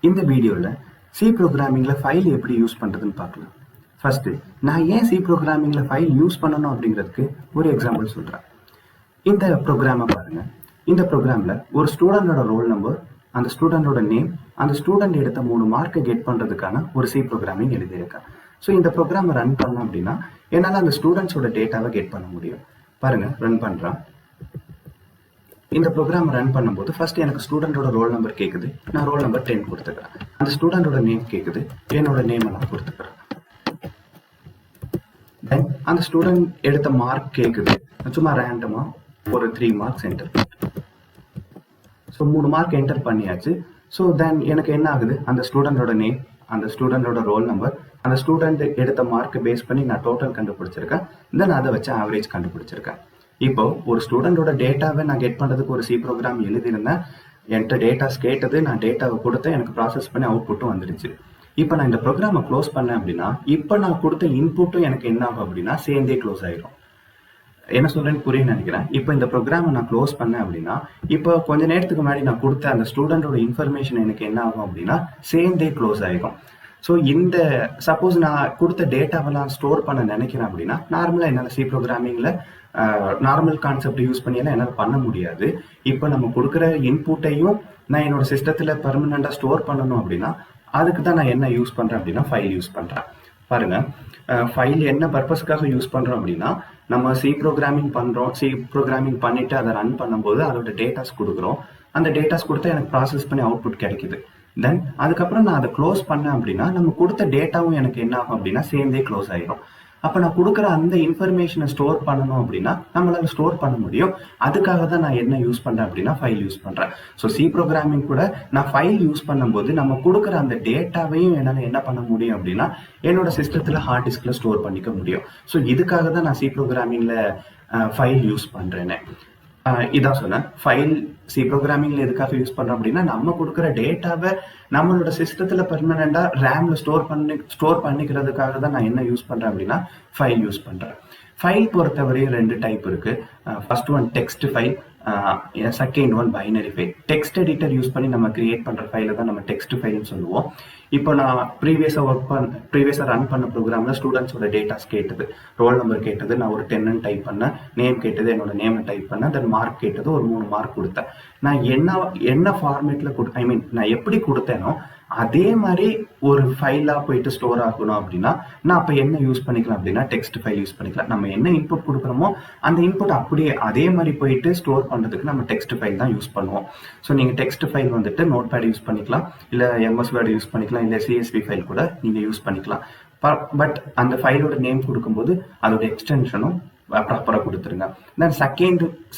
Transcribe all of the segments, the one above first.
இந்த வீடியோவில் C ப்ரோக்ராமிங்கில் file எப்படி யூஸ் பண்ணுறதுன்னு பார்க்கலாம். ஃபர்ஸ்ட் நான் ஏன் சி ப்ரோக்ராமிங்கில் ஃபைல் யூஸ் பண்ணணும் அப்படிங்கிறதுக்கு ஒரு எக்ஸாம்பிள் சொல்கிறேன். இந்த ப்ரோக்ராமை பாருங்கள். இந்த ப்ரோக்ராமில் ஒரு ஸ்டூடெண்டோட ரோல் நம்பர், அந்த ஸ்டூடெண்டோட நேம், அந்த ஸ்டூடெண்ட் எடுத்த 3 மார்க்கை கெட் பண்ணுறதுக்கான ஒரு சி ப்ரோக்ராமிங் எழுதியிருக்கேன். ஸோ இந்த ப்ரோக்ராமை ரன் பண்ணோம் அப்படின்னா என்னால் அந்த ஸ்டூடெண்ட்ஸோட டேட்டாவை கெட் பண்ண முடியும். பாருங்கள், ரன் பண்ணுறேன். இந்த ப்ரோக்ராம் ரன் பண்ணும்போது ஃபர்ஸ்ட் எனக்கு ஸ்டூடெண்டோட ரோல் நம்பர் கேட்குது, நான் ரோல் நம்பர் 10 கொடுத்துக்கிறேன். அந்த ஸ்டூடெண்டோட நேம் கேட்குது, என்னோட நேம் நான் கொடுத்துக்கிறேன். தென் அந்த ஸ்டூடெண்ட் எடுத்த மார்க் கேட்குது, சும்மா ரேண்டமாக ஒரு 3 marks enter. So 3 mark enter பண்ணியாச்சு. ஸோ தென் எனக்கு என்ன ஆகுது, அந்த ஸ்டூடெண்டோட நேம், அந்த ஸ்டூடெண்டோட ரோல் நம்பர், அந்த ஸ்டூடெண்ட் எடுத்த மார்க்கை பேஸ் பண்ணி நான் டோட்டல் கண்டுபிடிச்சிருக்கேன். தென் அதை வச்சு ஆவரேஜ் கண்டுபிடிச்சிருக்கேன். இப்போ ஒரு ஸ்டூடெண்டோட டேட்டாவை நான் கெட் பண்ணுறதுக்கு ஒரு சி ப்ரோக்ராம் எழுதியிருந்தேன். என்கிட்ட டேட்டாஸ் கேட்டது, நான் டேட்டாவை கொடுத்தேன், எனக்கு ப்ராசஸ் பண்ணி அவுட்புட்டும் வந்துடுச்சு. இப்போ நான் இந்த ப்ரோக்ராமை க்ளோஸ் பண்ணேன் அப்படின்னா இப்போ நான் கொடுத்த இன்புட்டும் எனக்கு என்ன ஆகும் அப்படின்னா சேர்ந்தே க்ளோஸ் ஆயிடும். என்ன சொல்றேன்னு புரியுன்னு நினைக்கிறேன். இப்போ இந்த ப்ரோக்ராமை நான் க்ளோஸ் பண்ணேன் அப்படின்னா இப்போ கொஞ்ச நேரத்துக்கு முன்னாடி நான் கொடுத்த அந்த ஸ்டூடெண்டோட இன்ஃபர்மேஷன் எனக்கு என்ன ஆகும் அப்படின்னா சேர்ந்தே க்ளோஸ் ஆயிடும். ஸோ இந்த சப்போஸ் நான் கொடுத்த டேட்டாவெல்லாம் ஸ்டோர் பண்ண நினைக்கிறேன் அப்படின்னா நார்மலாக என்னால் சி ப்ரோக்ராமிங்கில் நார்மல் கான்செப்ட் யூஸ் பண்ணியெல்லாம் என்னால் பண்ண முடியாது. இப்போ நம்ம கொடுக்குற இன்புட்டையும் நான் என்னோட சிஸ்டத்தில் பர்மனெண்ட்டாக ஸ்டோர் பண்ணணும் அப்படின்னா அதுக்கு தான் நான் என்ன யூஸ் பண்ணுறேன் அப்படின்னா ஃபைல் யூஸ் பண்ணுறேன். பாருங்கள், ஃபைல் என்ன பர்பஸ்க்காக யூஸ் பண்ணுறோம் அப்படின்னா நம்ம சி ப்ரோக்ராமிங் பண்ணுறோம், சி ப்ரோக்ராமிங் பண்ணிவிட்டு அதை ரன் பண்ணும்போது அதோட டேட்டாஸ் கொடுக்குறோம். அந்த டேட்டாஸ் கொடுத்தா எனக்கு ப்ராசஸ் பண்ணி அவுட்புட் கிடைக்குது. தென் அதுக்கப்புறம் நான் அதை க்ளோஸ் பண்ணேன் அப்படின்னா நம்ம கொடுத்த டேட்டாவும் எனக்கு என்ன ஆகும் அப்படின்னா சேர்ந்தே க்ளோஸ் ஆகிடும். அப்போ நான் கொடுக்குற அந்த இன்ஃபர்மேஷனை ஸ்டோர் பண்ணணும் அப்படின்னா நம்மளால ஸ்டோர் பண்ண முடியும். அதுக்காக தான் நான் என்ன யூஸ் பண்ணுறேன் அப்படின்னா ஃபைல் யூஸ் பண்ணுறேன். ஸோ சி ப்ரோக்ராமிங் கூட நான் ஃபைல் யூஸ் பண்ணும்போது நம்ம கொடுக்குற அந்த டேட்டாவையும் என்னால் என்ன பண்ண முடியும் அப்படின்னா என்னோட சிஸ்டத்தில் ஹார்ட் டிஸ்கில் ஸ்டோர் பண்ணிக்க முடியும். ஸோ இதுக்காக தான் நான் சி ப்ரோக்ராமிங்கில் ஃபைல் யூஸ் பண்ணுறேன்னு இதான் சொன்னேன். ஃபைல் சி ப்ரோக்ராமிங்ல எதுக்காக யூஸ் பண்றோம் அப்படின்னா நம்ம கொடுக்குற டேட்டாவை நம்மளோட சிஸ்டத்துல பெர்மனண்டா ரேம்ல ஸ்டோர் பண்ணிக்கிறதுக்காக தான் நான் என்ன யூஸ் பண்றேன் அப்படின்னா ஃபைல் யூஸ் பண்றேன். ஃபைல் பொறுத்தவரையும் 2 டைப் இருக்கு. First one text file, second one binary file. Text editor use பண்ணி நம்ம கிரியேட் பண்ற ஃபைலை தான் நம்ம டெக்ஸ்ட் ஃபைல்னு சொல்லுவோம். இப்போ நான் ப்ரீவியஸாக ரன் பண்ண ப்ரோக்ராமில் ஸ்டூடெண்ட்ஸோட டேட்டாஸ் கேட்டது, ரோல் நம்பர் கேட்டது, நான் ஒரு 10 டைப் பண்ணேன், நேம் கேட்டது, என்னோட நேமை டைப் பண்ணேன், தென் மார்க் கேட்டது, ஒரு 3 மார்க் கொடுத்தேன். நான் என்ன ஃபார்மேட்டில் நான் எப்படி கொடுத்தேனோ அதே மாதிரி ஒரு ஃபைலாக போயிட்டு ஸ்டோர் ஆகணும் அப்படின்னா நான் அப்போ என்ன யூஸ் பண்ணிக்கலாம் அப்படின்னா டெக்ஸ்ட் ஃபைல் யூஸ் பண்ணிக்கலாம். நம்ம என்ன இன்புட் கொடுக்குறோமோ அந்த இன்புட் அப்படியே அதே மாதிரி போயிட்டு ஸ்டோர் பண்ணுறதுக்கு நம்ம டெக்ஸ்ட் ஃபைல் தான் யூஸ் பண்ணுவோம். ஸோ நீங்கள் டெக்ஸ்ட் ஃபைல் வந்துட்டு நோட் பேட் யூஸ் பண்ணிக்கலாம், இல்லை எம்எஸ் வேர்டு யூஸ் பண்ணிக்கலாம், இல்லை சிஎஸ்வி ஃபைல் கூட நீங்கள் யூஸ் பண்ணிக்கலாம். பட் அந்த ஃபைலோட நேம் கொடுக்கும்போது அதோட எக்ஸ்டென்ஷனும் ப்ராப்பராக கொடுத்துருங்க. Then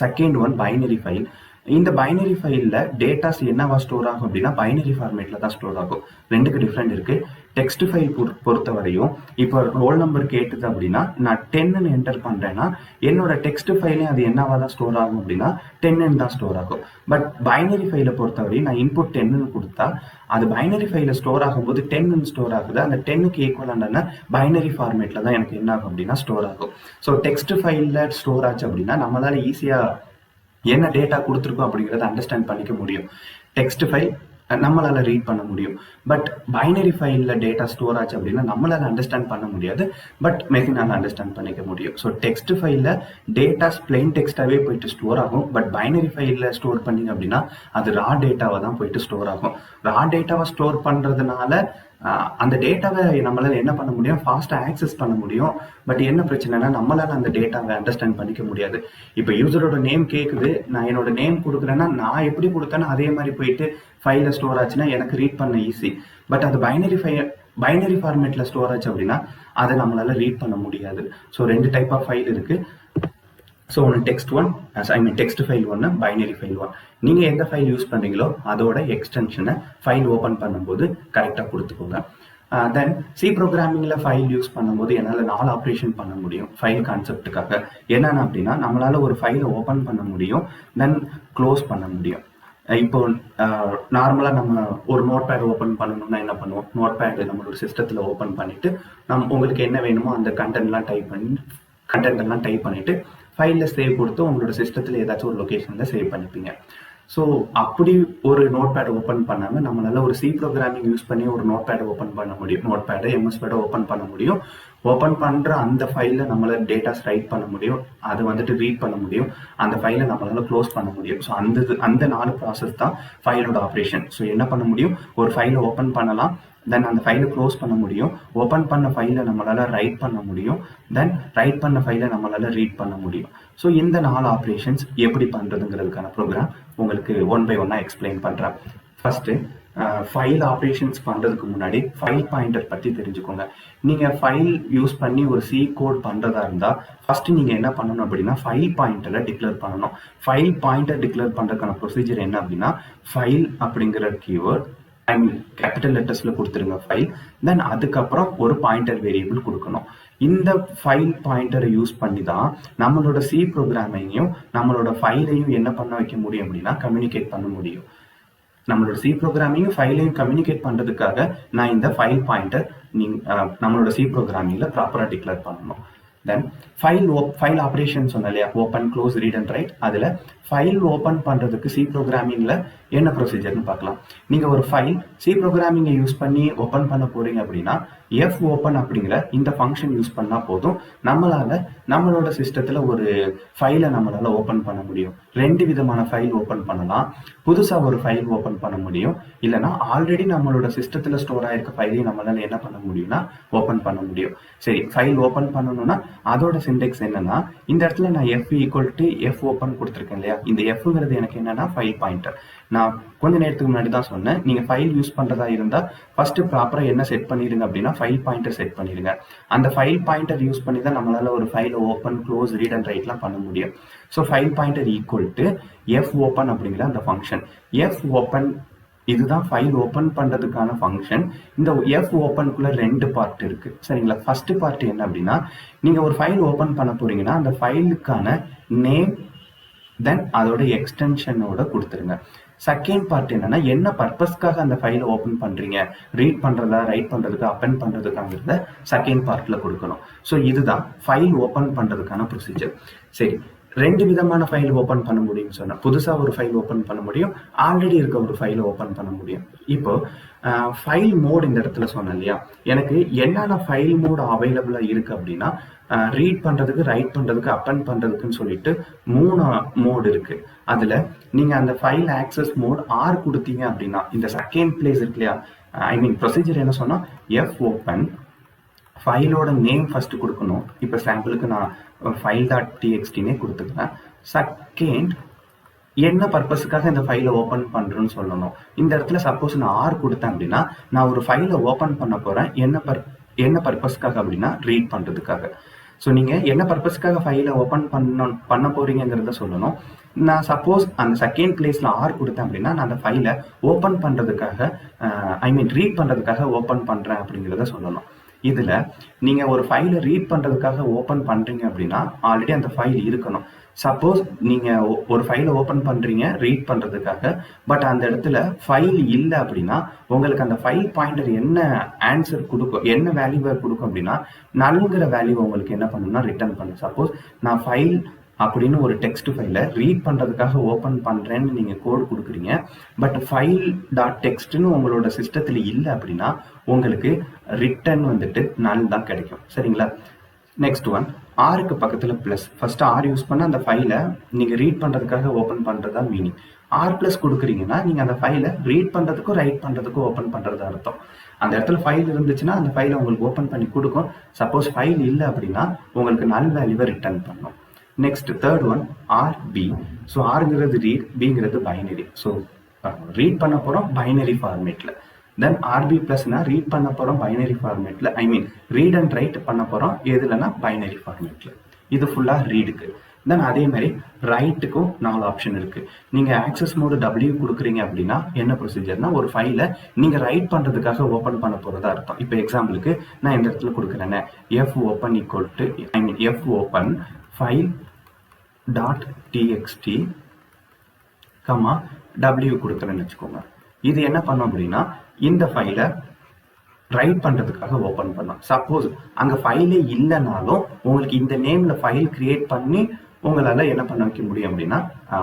second one binary file. இந்த பைனரி ஃபைலில் டேட்டாஸ் என்னவா ஸ்டோர் ஆகும் அப்படின்னா பைனரி ஃபார்மேட்டில் தான் ஸ்டோர் ஆகும். 2க்கு டிஃப்ரெண்ட் இருக்குது. டெக்ஸ்ட் ஃபைல் பொறுத்த வரையும் இப்போ ரோல் நம்பர் கேட்டுது அப்படின்னா நான் 10ன்னு என்டர் பண்ணுறேன்னா என்னோட டெக்ஸ்ட் ஃபைலே அது என்னவா தான் ஸ்டோர் ஆகும் அப்படின்னா 10ன்னு தான் ஸ்டோர் ஆகும். பட் பைனரி ஃபைலை பொறுத்தவரையும் நான் இன்புட் 10ன்னு கொடுத்தா அது பைனரி ஃபைலில் ஸ்டோர் ஆகும்போது 10ன்னு ஸ்டோர் ஆகுது. அந்த 10க்கு ஈக்குவலான பைனரி ஃபார்மேட்டில் தான் எனக்கு என்ன ஆகும் அப்படின்னா ஸ்டோர் ஆகும். ஸோ டெக்ஸ்ட் ஃபைலில் ஸ்டோர் ஆச்சு அப்படின்னா நம்மளால ஈஸியாக என்ன டேட்டா கொடுத்துருக்கோம் அப்படிங்கிறத அண்டர்ஸ்டாண்ட் பண்ணிக்க முடியும். டெக்ஸ்ட் ஃபைல் நம்மளால ரீட் பண்ண முடியும். பட் பைனரி ஃபைலில் டேட்டா ஸ்டோர் ஆச்சு அப்படின்னா நம்மளால அண்டர்ஸ்டாண்ட் பண்ண முடியாது, பட் மெஷினால அண்டர்ஸ்டாண்ட் பண்ணிக்க முடியும். ஸோ டெக்ஸ்ட் ஃபைலில் டேட்டாஸ் பிளெயின் டெக்ஸ்டாகவே போயிட்டு ஸ்டோர் ஆகும். பட் பைனரி ஃபைலில் ஸ்டோர் பண்ணிங்க அப்படின்னா அது ரா டேட்டாவை தான் போயிட்டு ஸ்டோர் ஆகும். ரா டேட்டாவை ஸ்டோர் பண்ணுறதுனால அந்த டேட்டாவை நம்மளால என்ன பண்ண முடியும், ஃபாஸ்ட்டாக ஆக்சஸ் பண்ண முடியும். பட் என்ன பிரச்சனைனா நம்மளால அந்த டேட்டாவை அண்டர்ஸ்டாண்ட் பண்ணிக்க முடியாது. இப்போ யூசரோட நேம் கேட்குது, நான் என்னோட நேம் கொடுக்குறேன்னா நான் எப்படி கொடுத்தேன்னா அதே மாதிரி போயிட்டு ஃபைலில் ஸ்டோர் ஆச்சுன்னா எனக்கு ரீட் பண்ண ஈஸி. பட் அது பைனரி ஃபார்மேட்டில் ஸ்டோர் ஆச்சு அப்படின்னா அதை நம்மளால ரீட் பண்ண முடியாது. ஸோ 2 டைப் ஆஃப் ஃபைல் இருக்கு. ஸோ ஒன்று டெக்ஸ்ட் ஃபைல் ஒன்று, பைனரி ஃபைல் ஒன். நீங்கள் எந்த ஃபைல் யூஸ் பண்ணுறீங்களோ அதோட எக்ஸ்டென்ஷனை ஃபைல் ஓப்பன் பண்ணும்போது கரெக்டாக கொடுத்துக்கோங்க. தென் சி ப்ரோக்ராமிங்கில் ஃபைல் யூஸ் பண்ணும்போது என்னால் 4 ஆப்ரேஷன் பண்ண முடியும் ஃபைல் கான்செப்டுக்காக. என்னென்ன அப்படின்னா நம்மளால ஒரு ஃபைலை ஓப்பன் பண்ண முடியும், தென் க்ளோஸ் பண்ண முடியும். இப்போ நார்மலாக நம்ம ஒரு நோட் பேட் ஓப்பன் பண்ணணும்னா என்ன பண்ணுவோம், நோட் பேட் நம்மளோட சிஸ்டத்தில் ஓப்பன் பண்ணிவிட்டு உங்களுக்கு என்ன வேணுமோ அந்த கண்டென்ட்லாம் டைப் பண்ணிவிட்டு ஃபைலில் சேவ் கொடுத்து உங்களோட சிஸ்டத்தில் ஏதாச்சும் ஒரு லொக்கேஷனில் சேவ் பண்ணிப்பீங்க. ஸோ அப்படி ஒரு நோட் பேட் ஓப்பன் பண்ணாமல் நம்மளால ஒரு சி ப்ரோக்ராமிங் யூஸ் பண்ணி ஒரு நோட் பேட் ஓப்பன் பண்ண முடியும், நோட் பேடு எம்எஸ் பேடை ஓப்பன் பண்ண முடியும். ஓப்பன் பண்ணுற அந்த ஃபைலில் நம்மளால டேட்டாஸ் ரைட் பண்ண முடியும், அதை வந்துட்டு ரீட் பண்ண முடியும், அந்த ஃபைலை நம்மளால க்ளோஸ் பண்ண முடியும். ஸோ அந்த 4 ப்ராசஸ் தான் ஃபைலோட ஆப்ரேஷன். ஸோ என்ன பண்ண முடியும், ஒரு ஃபைலை ஓப்பன் பண்ணலாம், தென் அந்த ஃபைலை க்ளோஸ் பண்ண முடியும், ஓப்பன் பண்ண ஃபைலை நம்மளால ரைட் பண்ண முடியும், தென் ரைட் பண்ண ஃபைலை நம்மளால ரீட் பண்ண முடியும். ஸோ இந்த 4 ஆப்ரேஷன்ஸ் எப்படி பண்ணுறதுங்கிறதுக்கான ப்ரோக்ராம் உங்களுக்கு 1 by 1 எக்ஸ்பிளைன் பண்ணுறேன். ஃபர்ஸ்ட்டு ஃபைல் ஆப்ரேஷன்ஸ் பண்ணுறதுக்கு முன்னாடி ஃபைல் பாயிண்டர் பற்றி தெரிஞ்சுக்கோங்க. நீங்கள் ஃபைல் யூஸ் பண்ணி ஒரு சி கோட் பண்ணுறதா இருந்தால் ஃபஸ்ட்டு நீங்கள் என்ன பண்ணணும் அப்படின்னா ஃபைல் பாயிண்டரை டிக்ளேர் பண்ணணும். ஃபைல் பாயிண்டர் டிக்ளேர் பண்ணுறதுக்கான ப்ரொசீஜர் என்ன அப்படின்னா ஃபைல் அப்படிங்கிற கீவேர்ட் கேபிட்டல் லெட்டர்ஸில் கொடுத்துருங்க ஃபைல், தென் அதுக்கப்புறம் ஒரு பாயிண்டர் வேரியபிள் கொடுக்கணும். இந்த ஃபைல் பாயிண்டரை யூஸ் பண்ணி தான் நம்மளோட சி ப்ரோக்ராமையும் நம்மளோட ஃபைலையும் என்ன பண்ண வைக்க முடியும் அப்படின்னா கம்யூனிகேட் பண்ண முடியும். நம்மளோட சி ப்ரோக்ராமிங்கும் ஃபைலையும் கம்யூனிகேட் பண்ணுறதுக்காக நான் இந்த ஃபைல் பாயிண்டர் நம்மளோட சி ப்ரோக்ராமிங்கில் ப்ராப்பராக டிக்ளேர் பண்ணணும். தென் ஃபைல் ஆப்ரேஷன் சொன்ன இல்லையா, open, close, read and right. அதில் ஃபைல் ஓப்பன் பண்ணுறதுக்கு சி ப்ரோக்ராமிங்கில் என்ன ப்ரொசீஜர்னு பார்க்கலாம். நீங்கள் ஒரு ஃபைல் சி ப்ரோக்ராமிங்கை யூஸ் பண்ணி ஓப்பன் பண்ண போகிறீங்க அப்படின்னா எஃப் ஓப்பன் அப்படிங்கிற இந்த ஃபங்க்ஷன் யூஸ் பண்ணால் போதும், நம்மளோட சிஸ்டத்தில் ஒரு ஃபைலை நம்மளால் ஓப்பன் பண்ண முடியும். 2 விதமான ஃபைல் ஓப்பன் பண்ணலாம். புதுசாக ஒரு ஃபைல் ஓப்பன் பண்ண முடியும், இல்லைனா ஆல்ரெடி நம்மளோட சிஸ்டத்தில் ஸ்டோர் ஆகிருக்க ஃபைலையும் நம்மளால் என்ன பண்ண முடியும்னா ஓப்பன் பண்ண முடியும். சரி, ஃபைல் ஓப்பன் பண்ணணும்னா அதோட சின்டெக்ஸ் என்னன்னா, இந்த இடத்துல நான் F equal to F open கொடுத்துருக்கேன் இல்லையா, இந்த எஃப்ங்கிறது எனக்கு என்னன்னா ஃபைல் பாயிண்டர். நான் கொஞ்ச நேரத்துக்கு முன்னாடி தான் சொன்னேன், நீங்க ஃபைல் யூஸ் பண்றதா இருந்தா ஃபர்ஸ்ட் ப்ராப்பரா என்ன செட் பண்ணிடுங்க அப்படின்னா ஃபைல் பாயிண்டர் செட் பண்ணிடுங்க. அந்த ஃபைல் பாயிண்டர் யூஸ் பண்ணி தான் நம்மளால ஒரு ஃபைலை ஓப்பன், க்ளோஸ், ரீட் அண்ட் ரைட்லாம் பண்ண முடியும். So file pointer equal to F open அப்படிங்கிற அந்த ஃபங்க்ஷன். எஃப் ஓப்பன் இதுதான் ஃபைல் ஓப்பன் பண்றதுக்கான ஃபங்க்ஷன். இந்த எஃப் ஓப்பனுக்குள்ள 2 பார்ட் இருக்கு, சரிங்களா. ஃபர்ஸ்ட் பார்ட் என்ன அப்படின்னா, நீங்க ஒரு ஃபைல் ஓப்பன் பண்ண போறீங்கன்னா அந்த ஃபைலுக்கான நேம் தென் அதோட எக்ஸ்டென்ஷனோட கொடுத்துருங்க. செகண்ட் பார்ட் என்னன்னா, என்ன பர்பஸ்க்காக அந்த ஃபைலை ஓப்பன் பண்றீங்க, ரீட் பண்றதா, ரைட் பண்றதுக்கு, அப்பெண்ட் பண்றதுக்காங்கிறத செகண்ட் பார்ட்ல கொடுக்கணும். ஸோ இதுதான் ஃபைல் ஓப்பன் பண்றதுக்கான ப்ரொசீஜர். சரி, 2 விதமான ஃபைல் ஓப்பன் பண்ண முடியும்னு சொன்னா, புதுசா ஒரு ஃபைல் ஓப்பன் பண்ண முடியும், ஆல்ரெடி இருக்க ஒரு ஃபைலை ஓப்பன் பண்ண முடியும். இப்போ ஃபைல் மோட் இந்த இடத்துல சொன்னேன் இல்லையா, எனக்கு என்னென்ன ஃபைல் மோட் அவைலபிளா இருக்கு அப்படின்னா ரீட் பண்றதுக்கு, ரைட் பண்றதுக்கு, அப்பெண்ட் பண்றதுக்குன்னு சொல்லிட்டு 3 மோட் இருக்கு. அதுல நீங்க அந்த ஃபைல் ஆக்சஸ் மோட் ஆர் கொடுத்தீங்க அப்படின்னா இந்த செகண்ட் பிளேஸ் இருக்கு இல்லையா, ப்ரொசீஜர் என்ன சொன்னா எஃப் ஓப்பன் ஃபைலோட நேம் ஃபர்ஸ்ட் கொடுக்கணும். இப்போ சாம்பிளுக்கு நான் file.txtனே கொடுத்துக்கிறேன். செகண்ட் என்ன பர்பஸுக்காக இந்த ஃபைலை ஓப்பன் பண்றேன்னு சொல்லணும். இந்த இடத்துல சப்போஸ் நான் ஆர் கொடுத்தேன் அப்படின்னா நான் ஒரு ஃபைலை ஓப்பன் பண்ண போறேன், என்ன பர்பஸ்க்காக அப்படின்னா ரீட் பண்றதுக்காக. ஸோ நீங்க என்ன பர்பஸ்க்காக ஃபைலை ஓப்பன் பண்ண போறீங்கிறத சொல்லணும். நான் சப்போஸ் அந்த செகண்ட் பிளேஸ்ல ஆர் கொடுத்தேன் அப்படின்னா நான் அந்த ஃபைலை ஓப்பன் பண்றதுக்காக ரீட் பண்றதுக்காக ஓப்பன் பண்றேன் அப்படிங்கிறத சொல்லணும். இதுல நீங்க ஒரு ஃபைலை ரீட் பண்றதுக்காக ஓப்பன் பண்றீங்க அப்படின்னா ஆல்ரெடி அந்த ஃபைல் இருக்கணும். சப்போஸ் நீங்க ஒரு ஃபைலை ஓப்பன் பண்றீங்க ரீட் பண்றதுக்காக, பட் அந்த இடத்துல ஃபைல் இல்லை அப்படின்னா உங்களுக்கு அந்த ஃபைல் பாயிண்டர் என்ன ஆன்சர் கொடுக்கும், என்ன வேல்யூவை கொடுக்கும் அப்படின்னா நல்ங்கிற வேல்யூ உங்களுக்கு என்ன பண்ணணும்னா ரிட்டர்ன் பண்ணும். சப்போஸ் நான் ஃபைல் அப்படின்னு ஒரு டெக்ஸ்ட் ஃபைலை ரீட் பண்றதுக்காக ஓப்பன் பண்றேன்னு நீங்க கோடு கொடுக்குறீங்க, பட் file.txt உங்களோட சிஸ்டத்துல இல்லை அப்படின்னா உங்களுக்கு ரிட்டர்ன் வந்துட்டு நல் தான் கிடைக்கும், சரிங்களா. நெக்ஸ்ட் ஒன், ஆருக்கு பக்கத்துல பிளஸ். ஃபர்ஸ்ட் ஆர் யூஸ் பண்ண அந்த ஃபைலை நீங்க ரீட் பண்றதுக்காக ஓப்பன் பண்றதா மீனிங். ஆர் பிளஸ் கொடுக்குறீங்கன்னா நீங்க அந்த ஃபைலை ரீட் பண்றதுக்கும் ரைட் பண்றதுக்கும் ஓப்பன் பண்றது அர்த்தம். அந்த இடத்துல ஃபைல் இருந்துச்சுன்னா அந்த ஃபைலை உங்களுக்கு ஓப்பன் பண்ணி கொடுக்கும். சப்போஸ் ஃபைல் இல்லை அப்படின்னா உங்களுக்கு நல் வேல்யூவை ரிட்டர்ன் பண்ணும். Next third one RB. So ஆர்ங்கிறது ரீட், பிங்கிறது பைனரி. ஸோ ரீட் பண்ண போறோம் பைனரி ஃபார்மேட்ல. தென் ஆர்பி பிளஸ்னா ரீட் பண்ண போறோம் பைனரி ஃபார்மேட்ல, ரீட் அண்ட் ரைட் பண்ண போறோம் எதுலன்னா பைனரி ஃபார்மேட்ல. இது ஃபுல்லா ரீடுக்கு. தென் அதே மாதிரி ரைட்டுக்கும் 4 ஆப்ஷன் இருக்கு. நீங்க ஆக்சஸ் மோடு W கொடுக்குறீங்க அப்படின்னா என்ன ப்ரொசீஜர்னா ஒரு ஃபைலை நீங்க ரைட் பண்றதுக்காக ஓப்பன் பண்ண போறதா அர்த்தம். இப்போ எக்ஸாம்பிளுக்கு நான் இந்த இடத்துல கொடுக்குறேன் F open equal to F open file.txt W கொடுக்குறேன்னு வச்சுக்கோங்க. இது என்ன பண்ணும் அப்படின்னா இந்த ஃபைலை ரைட் பண்றதுக்காக ஓப்பன் பண்ணலாம். சப்போஸ் அங்க ஃபைலே இல்லைனாலும் உங்களுக்கு இந்த நேம்ல ஃபைல் கிரியேட் பண்ணி உங்களால் என்ன பண்ண வைக்க முடியும் அப்படின்னா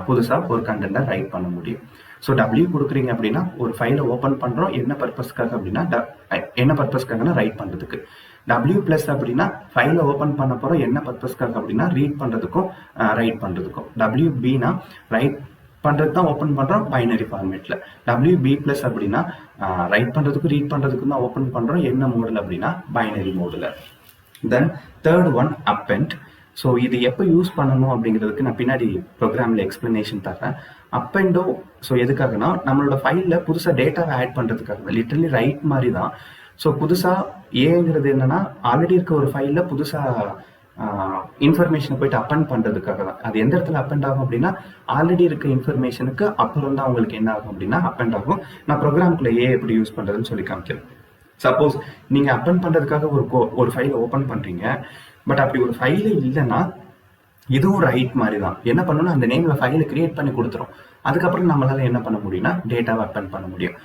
புதுசாக ஒரு கண்டென்ட்டை ரைட் பண்ண முடியும். ஸோ W கொடுக்குறீங்க அப்படின்னா ஒரு ஃபைலை ஓப்பன் பண்ணுறோம், என்ன பர்பஸ்க்காக அப்படின்னா என்ன பர்பஸ்க்காகனா ரைட் பண்ணுறதுக்கு. W+ அப்படின்னா ஃபைலை ஓப்பன் பண்ண போகிறோம், என்ன பர்பஸ்க்காக அப்படின்னா ரீட் பண்ணுறதுக்கும் ரைட் பண்ணுறதுக்கும். WB ரைட் பண்ணுறது தான் ஓப்பன் பண்ணுறோம் பைனரி ஃபார்மேட்டில். WB+ அப்படின்னா ரைட் பண்ணுறதுக்கும் ரீட் பண்ணுறதுக்கும் தான் ஓப்பன் பண்ணுறோம், என்ன மோடில் அப்படின்னா பைனரி மோடில். Then third one append. So இது எப்போ யூஸ் பண்ணணும் அப்படிங்கிறதுக்கு நான் பின்னாடி ப்ரோக்ராமில் எக்ஸ்பிளனேஷன் தரேன். அப்பெண்டோ ஸோ எதுக்காகனா நம்மளோட ஃபைலில் புதுசாக டேட்டாவை ஆட் பண்ணுறதுக்காக, லிட்டரலி ரைட் மாதிரி தான். ஸோ புதுசாக ஏங்கிறது என்னன்னா ஆல்ரெடி இருக்க ஒரு ஃபைலில் புதுசாக இன்ஃபர்மேஷனை போயிட்டு அப்பெண்ட் பண்ணுறதுக்காக தான். அது எந்த இடத்துல அப்பெண்ட் ஆகும் அப்படின்னா ஆல்ரெடி இருக்க இன்ஃபர்மேஷனுக்கு அப்புறம் தான் உங்களுக்கு என்ன ஆகும் அப்படின்னா அப்பெண்ட் ஆகும். நான் ப்ரோக்ராம்குள்ளே எப்படி யூஸ் பண்ணுறதுன்னு சொல்லி காமிக்கிறேன். சப்போஸ் நீங்கள் அப்பெண்ட் பண்ணுறதுக்காக ஒரு ஃபைலை ஓப்பன் பண்ணுறீங்க, பட் அப்படி ஒரு ஃபைலே இல்லைன்னா இதுவும் ரைட் மாதிரி தான். என்ன பண்ணணும்னா அந்த நேமில் ஃபைலை கிரியேட் பண்ணி கொடுத்துரும். அதுக்கப்புறம் நம்மளால என்ன பண்ண முடியும்னா டேட்டாவை அப்பெண்ட் பண்ண முடியும்.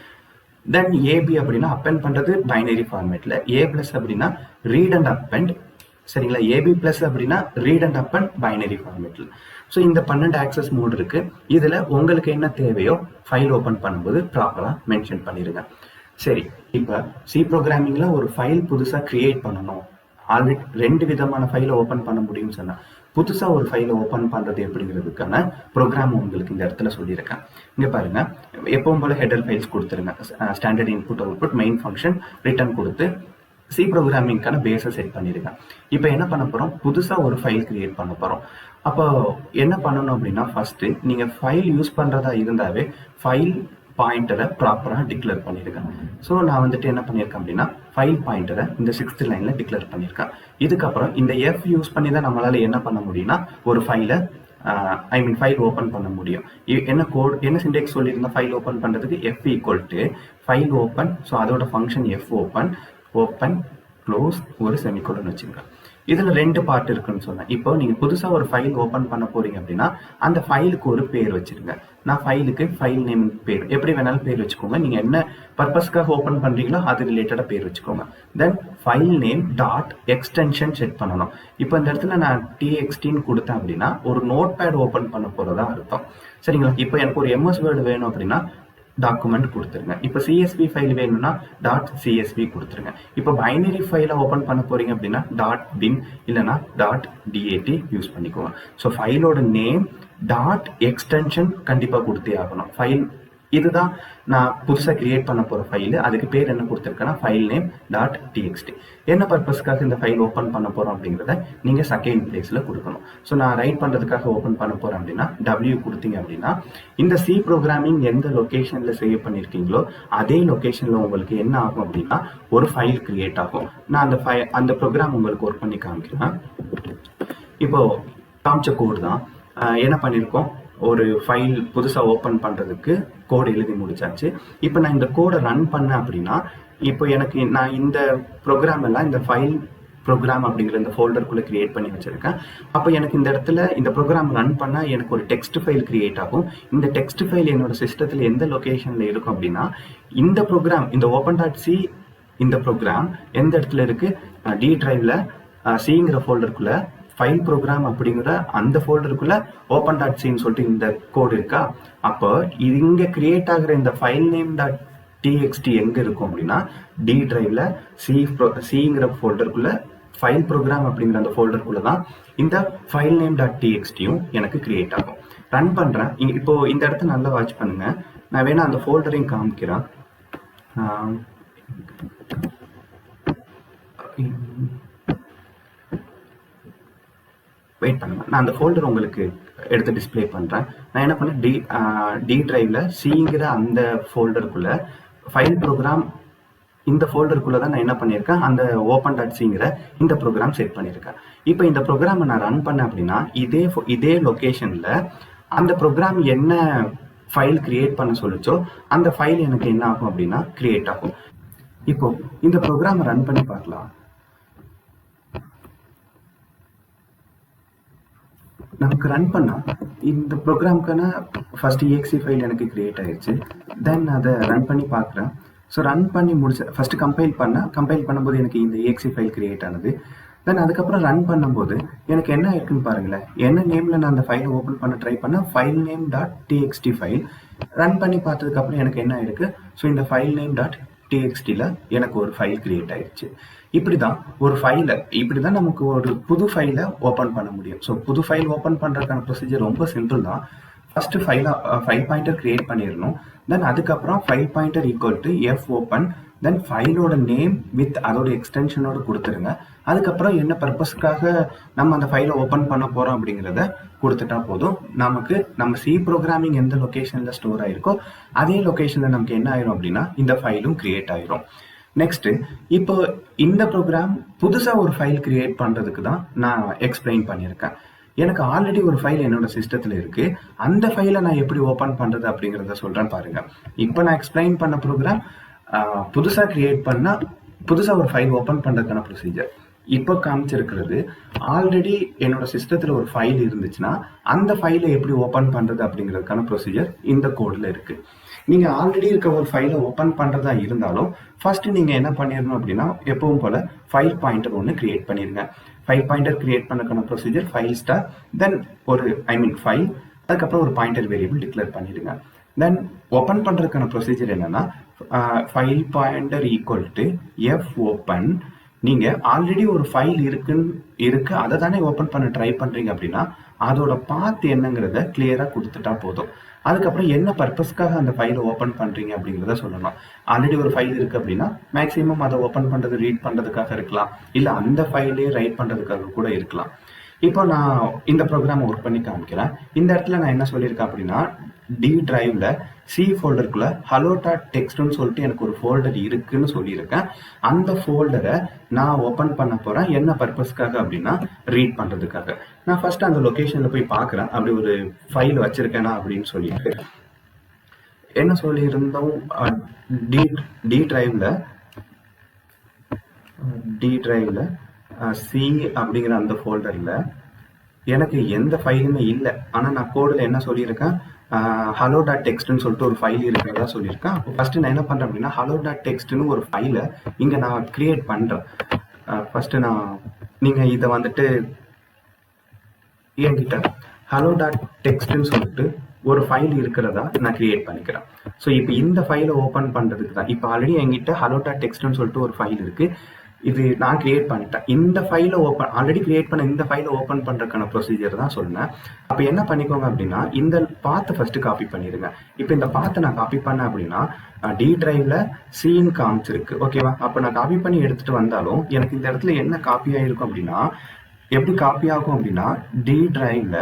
தென் AB அப்படின்னா அப்பெண்ட் பண்ணுறது பைனரி ஃபார்மேட்டில், A+ அப்படின்னா ரீட் அண்ட் அப்பெண்ட், சரிங்களா. AB+ அப்படின்னா ரீட் அண்ட் அப்பெண்ட் பைனரி ஃபார்மேட்டில். ஸோ இந்த 12 ஆக்சஸ் மோட் இருக்கு. இதில் உங்களுக்கு என்ன தேவையோ ஃபைல் ஓப்பன் பண்ணும்போது ப்ராப்பராக மென்ஷன் பண்ணிடுங்க. சரி, இப்போ சி ப்ரோக்ராமிங்கில் ஒரு ஃபைல் புதுசாக கிரியேட் பண்ணணும், ஆல்ரெடி 2 விதமான ஃபைலை ஓப்பன் பண்ண முடியும்னு சொன்னால் புதுசாக ஒரு ஃபைலை ஓப்பன் பண்ணுறது எப்படிங்கிறதுக்கான ப்ரோக்ராம் உங்களுக்கு இந்த இடத்துல சொல்லியிருக்கேன். இங்கே பாருங்க, எப்பவும் போல ஹெடர் ஃபைல்ஸ் கொடுத்துருங்க. Standard input output main function return கொடுத்து சி ப்ரோக்ராமிங்கான பேஸை செட் பண்ணியிருக்கேன். இப்போ என்ன பண்ண போகிறோம், புதுசாக ஒரு ஃபைல் கிரியேட் பண்ண போகிறோம். அப்போ என்ன பண்ணணும் அப்படின்னா ஃபர்ஸ்ட்டு நீங்கள் ஃபைல் யூஸ் பண்ணுறதா இருந்தாவே ஃபைல் பாயிண்டரை ப்ராப்பராக டிக்ளேர் பண்ணியிருக்கேன். ஸோ நான் வந்துட்டு என்ன பண்ணியிருக்கேன் அப்படின்னா ஃபைல் பாயிண்டரை இந்த 6th லைனில் டிக்ளேர் பண்ணியிருக்கேன். இதுக்கப்புறம் இந்த F யூஸ் பண்ணி தான் நம்மளால் என்ன பண்ண முடியும்னா ஒரு ஃபைலை ஃபைல் ஓப்பன் பண்ண முடியும். என்ன சின்டெக்ஸ் சொல்லியிருந்தா ஃபைல் ஓப்பன் பண்ணுறதுக்கு F ஃபைல் ஓப்பன். ஸோ அதோட ஃபங்க்ஷன் F ஓப்பன் க்ளோஸ் ஒரு செமிகோலன் வச்சுருக்கேன். இதில் 2 பார்ட் இருக்குன்னு சொன்னேன். இப்போ நீங்கள் புதுசாக ஒரு ஃபைல் ஓப்பன் பண்ண போறீங்க அப்படின்னா அந்த ஃபைலுக்கு ஒரு பேர் வச்சிருங்க. நான் ஃபைலுக்கு ஃபைல் நேம் பேர் எப்படி வேணாலும் பேர் வச்சுக்கோங்க. நீங்கள் என்ன பர்பஸ்க்காக ஓப்பன் பண்ணுறீங்களோ அது ரிலேட்டடாக பேர் வச்சுக்கோங்க. தென் file name dot extension set பண்ணணும். இப்போ இந்த இடத்துல நான் TXTன்னு கொடுத்தேன் அப்படின்னா ஒரு நோட் பேட் ஓப்பன் பண்ண போகிறதா அர்த்தம், சரிங்களா. இப்போ எனக்கு ஒரு MS வேர்டு வேணும் அப்படின்னா டாக்குமெண்ட் கொடுத்துருங்க. இப்போ CSV ஃபைல் வேணும்னா .csv கொடுத்துருங்க. இப்போ பைனரி ஃபைலை ஓப்பன் பண்ண போறீங்க அப்படின்னா .bin இல்லைனா .dat யூஸ் பண்ணிக்கோங்க. ஸோ ஃபைலோட நேம் டாட் எக்ஸ்டென்ஷன் கண்டிப்பாக கொடுத்தே ஆகணும். ஃபைல் இதுதான் நான் புதுசாக கிரியேட் பண்ண போகிற ஃபைலு. அதுக்கு பேர் என்ன கொடுத்துருக்கேன்னா ஃபைல் நேம் .txt. என்ன பர்பஸ்க்காக இந்த ஃபைல் ஓப்பன் பண்ண போகிறோம் அப்படிங்கிறத நீங்கள் செகண்ட் பிளேஸில் கொடுக்கணும். ஸோ நான் ரைட் பண்ணுறதுக்காக ஓப்பன் பண்ண போகிறேன் அப்படின்னா W கொடுத்தீங்க அப்படின்னா இந்த சி ப்ரோக்ராமிங் எந்த லொக்கேஷனில் சேவ் பண்ணியிருக்கீங்களோ அதே லொக்கேஷனில் உங்களுக்கு என்ன ஆகும் அப்படின்னா ஒரு ஃபைல் கிரியேட் ஆகும். நான் அந்த ப்ரோக்ராம் உங்களுக்கு ஒர்க் பண்ணி காமிக்கிறேன். இப்போ காமிச்ச கோடு தான் என்ன பண்ணியிருக்கோம், ஒரு ஃபைல் புதுசாக ஓப்பன் பண்ணுறதுக்கு கோடு எழுதி முடிச்சாச்சு. இப்போ நான் இந்த கோடை ரன் பண்ணேன் அப்படின்னா இப்போ எனக்கு நான் இந்த ப்ரோக்ராம் எல்லாம் இந்த ஃபைல் ப்ரோக்ராம் அப்படிங்கிற இந்த ஃபோல்டருக்குள்ளே கிரியேட் பண்ணி வச்சுருக்கேன். அப்போ எனக்கு இந்த இடத்துல இந்த ப்ரோக்ராம் ரன் பண்ணால் எனக்கு ஒரு டெக்ஸ்ட் ஃபைல் கிரியேட் ஆகும். இந்த டெக்ஸ்ட் ஃபைல் என்னோட சிஸ்டத்தில் எந்த லொக்கேஷனில் இருக்கும் அப்படின்னா இந்த ப்ரோக்ராம் இந்த open.c இந்த ப்ரோக்ராம் எந்த இடத்துல இருக்குது, D டிரைவில் சிங்கிற ஃபோல்டருக்குள்ளே ஃபைல் ப்ரோக்ராம் அப்படிங்கிற அந்த ஃபோல்டருக்குள்ள open.cன்னு சொல்லிட்டு இந்த கோடு இருக்கா. அப்போ இங்கே கிரியேட் ஆகிற இந்த ஃபைல் நேம் .txt எங்கே இருக்கும் அப்படின்னா D டிரைவில் சிங்கிற ஃபோல்டருக்குள்ள ஃபைல் ப்ரோக்ராம் அப்படிங்கிற அந்த ஃபோல்டருக்குள்ள தான் இந்த ஃபைல் நேம் .txtயும் எனக்கு கிரியேட் ஆகும். ரன் பண்ணுறேன். இப்போ இந்த இடத்த நல்லா வாட்ச் பண்ணுங்க. நான் வேணா அந்த ஃபோல்டரையும் காமிக்கிறேன். வெயிட் பண்ணுங்க, நான் அந்த ஃபோல்டர் உங்களுக்கு எடுத்து டிஸ்பிளே பண்ணுறேன். நான் என்ன பண்ணேன், டி டிரைவில் சிங்கிற அந்த ஃபோல்டருக்குள்ள ஃபைல் ப்ரோக்ராம் இந்த ஃபோல்டருக்குள்ள தான் நான் என்ன பண்ணியிருக்கேன் அந்த open.cங்கிற இந்த ப்ரோக்ராம் செட் பண்ணியிருக்கேன். இப்போ இந்த ப்ரோக்ராமை நான் ரன் பண்ணேன் அப்படின்னா இதே லொக்கேஷனில் அந்த ப்ரோக்ராம் என்ன ஃபைல் கிரியேட் பண்ண சொல்லிச்சோ அந்த ஃபைல் எனக்கு என்ன ஆகும் அப்படின்னா கிரியேட் ஆகும். இப்போ இந்த ப்ரோக்ராமை ரன் பண்ணி பார்க்கலாம். நமக்கு ரன் பண்ணால் இந்த ப்ரோக்ராம்க்கான ஃபர்ஸ்ட் exe ஃபைல் எனக்கு கிரியேட் ஆயிடுச்சு. தென் அதை ரன் பண்ணி பார்க்குறேன். ஸோ ரன் பண்ணி முடிச்ச ஃபர்ஸ்ட் கம்பைல் பண்ணும்போது எனக்கு இந்த exe ஃபைல் கிரியேட் ஆனது. தென் அதுக்கப்புறம் ரன் பண்ணும்போது எனக்கு என்ன இருக்குன்னு பாருங்களேன். என்ன நேமில் நான் அந்த ஃபைலை ஓப்பன் பண்ண ட்ரை பண்ணேன், file name dot TXT file. Run பண்ணி பார்த்ததுக்கப்புறம் எனக்கு என்ன ஆயிருக்கு, ஸோ இந்த ஃபைல் நேம் டாட் டிஎக்ஸ்டியில் எனக்கு ஒரு ஃபைல் கிரியேட் ஆயிடுச்சு. இப்படி தான் ஒரு ஃபைலை, இப்படி தான் நமக்கு ஒரு புது ஃபைலை ஓப்பன் பண்ண முடியும். ஸோ புது ஃபைல் ஓப்பன் பண்ணுறதுக்கான ப்ரொசீஜர் ரொம்ப சிம்பிள் தான். ஃபர்ஸ்ட் ஃபைல் பாயிண்டர் கிரியேட் பண்ணிடணும். தென் அதுக்கப்புறம் file pointer equal to F open, then ஃபைலோட நேம் வித் அதோட எக்ஸ்டென்ஷனோட கொடுத்துருங்க. அதுக்கப்புறம் என்ன பர்பஸ்க்காக நம்ம அந்த ஃபைலை ஓப்பன் பண்ண போகிறோம் அப்படிங்கிறத கொடுத்துட்டா போதும். நமக்கு நம்ம சி ப்ரோக்ராமிங் எந்த லொக்கேஷனில் ஸ்டோர் ஆயிருக்கோ அதே லொக்கேஷனில் நமக்கு என்ன ஆயிரும் அப்படின்னா இந்த ஃபைலும் கிரியேட் ஆயிரும். நெக்ஸ்ட், இப்போ இந்த ப்ரோக்ராம் புதுசாக ஒரு ஃபைல் கிரியேட் பண்ணுறதுக்கு தான் நான் எக்ஸ்பிளைன் பண்ணியிருக்கேன். எனக்கு ஆல்ரெடி ஒரு ஃபைல் என்னோட சிஸ்டத்தில் இருக்கு. அந்த ஃபைலை நான் எப்படி ஓப்பன் பண்ணுறது அப்படிங்கிறத சொல்கிறேன் பாருங்க. இப்போ நான் எக்ஸ்பிளைன் பண்ண ப்ரோக்ராம் புதுசாக கிரியேட் பண்ணால் புதுசாக ஒரு ஃபைல் ஓப்பன் பண்ணுறதுக்கான ப்ரொசீஜர். இப்போ காமிச்சிருக்கிறது ஆல்ரெடி என்னோட சிஸ்டத்தில் ஒரு ஃபைல் இருந்துச்சுன்னா அந்த ஃபைலை எப்படி ஓப்பன் பண்ணுறது அப்படிங்கிறதுக்கான ப்ரொசீஜர் இந்த கோடில் இருக்குது. நீங்கள் ஆல்ரெடி இருக்க ஒரு ஃபைலை ஓப்பன் பண்ணுறதா இருந்தாலும் ஃபர்ஸ்ட் நீங்கள் என்ன பண்ணிடணும் அப்படின்னா எப்பவும் போல் ஃபைல் பாயிண்டர் ஒன்று கிரியேட் பண்ணிடுங்க. ஃபைல் பாயிண்டர் கிரியேட் பண்ணக்கான ப்ரொசீஜர் ஃபைல் ஸ்டார், தென் ஒரு ஃபைல், அதுக்கப்புறம் ஒரு பாயிண்டர் வேரியபிள் டிக்ளேர் பண்ணிடுங்க. தென் ஓப்பன் பண்ணுறதுக்கான ப்ரொசீஜர் என்னன்னா file pointer equal to F open. நீங்கள் ஆல்ரெடி ஒரு ஃபைல் இருக்கு அதை தானே ஓப்பன் பண்ண ட்ரை பண்ணுறீங்க அப்படின்னா அதோட பாத் என்னங்கிறத கிளியராக கொடுத்துட்டா போதும். அதுக்கப்புறம் என்ன பர்பஸ்க்காக அந்த ஃபைலை ஓப்பன் பண்ணுறீங்க அப்படிங்கிறத சொல்லணும். ஆல்ரெடி ஒரு ஃபைல் இருக்குது அப்படின்னா மேக்ஸிமம் அதை ஓப்பன் பண்ணுறது ரீட் பண்ணுறதுக்காக இருக்கலாம், இல்லை அந்த ஃபைலே ரைட் பண்ணுறதுக்காக கூட இருக்கலாம். இப்போ நான் இந்த ப்ரோக்ராம் ஒர்க் பண்ணி காமிக்கிறேன். இந்த இடத்துல நான் என்ன சொல்லியிருக்கேன் அப்படின்னா டி டிரைவ்ல சி ஃபோல்டருக்குள்ள ஹலோ டாட் டெக்ஸ்ட்னு சொல்லிட்டு எனக்கு ஒரு ஃபோல்டர் இருக்குன்னு சொல்லியிருக்கேன். அந்த ஃபோல்டரை நான் ஓப்பன் பண்ண போறேன். என்ன பர்பஸ்க்காக அப்படின்னா ரீட் பண்றதுக்காக. நான் ஃபர்ஸ்ட் அந்த லொகேஷன்ல போய் பார்க்குறேன் அப்படி ஒரு ஃபைல் வச்சிருக்கேனா அப்படின்னு சொல்லிட்டு. என்ன சொல்லியிருந்தோம், டி டிரைவ்ல சி அப்படிங்கிற அந்த ஃபோல்டர்ல எனக்கு எந்த ஃபைலுமே இல்லை. ஆனால் நான் கோடில் என்ன சொல்லியிருக்கேன், ஹலோ டாட் டெக்ஸ்ட்னு சொல்லிட்டு ஒரு ஃபைல் இருக்கிறதா சொல்லியிருக்கேன். அப்போ ஃபர்ஸ்ட் நான் என்ன பண்ணுறேன் அப்படின்னா ஹலோ டாட் டெக்ஸ்ட்னு ஒரு ஃபைலை இங்கே நான் கிரியேட் பண்ணுறேன். ஃபர்ஸ்ட் நீங்கள் இதை வந்துட்டு என்கிட்ட ஹலோ டாட் டெக்ஸ்ட்னு சொல்லிட்டு ஒரு ஃபைல் இருக்கிறதா நான் கிரியேட் பண்ணிக்கிறேன். ஸோ இப்போ இந்த ஃபைலை ஓப்பன் பண்ணுறதுக்கு தான் இப்போ ஆல்ரெடி என்கிட்ட ஹலோ டாட் டெக்ஸ்ட்னு சொல்லிட்டு ஒரு ஃபைல் இருக்குது. இது நான் கிரியேட் பண்ணிட்டேன். இந்த ஃபைலை ஆல்ரெடி கிரியேட் பண்ண இந்த ஃபைலை ஓப்பன் பண்ணுறதுக்கான ப்ரொசீஜர் தான் சொன்னேன். அப்போ என்ன பண்ணிக்கோங்க அப்படின்னா இந்த பாத்தை ஃபர்ஸ்ட் காப்பி பண்ணிடுங்க. இப்போ இந்த பாத்தை நான் காப்பி பண்ணேன் அப்படின்னா டி டிரைவ்ல சீன் காமிச்சிருக்கு, ஓகேவா? அப்போ நான் காப்பி பண்ணி எடுத்துட்டு வந்தாலும் எனக்கு இந்த இடத்துல என்ன காப்பி ஆகிருக்கும் அப்படின்னா, எப்படி காப்பி ஆகும் அப்படின்னா டி டிரைவ்ல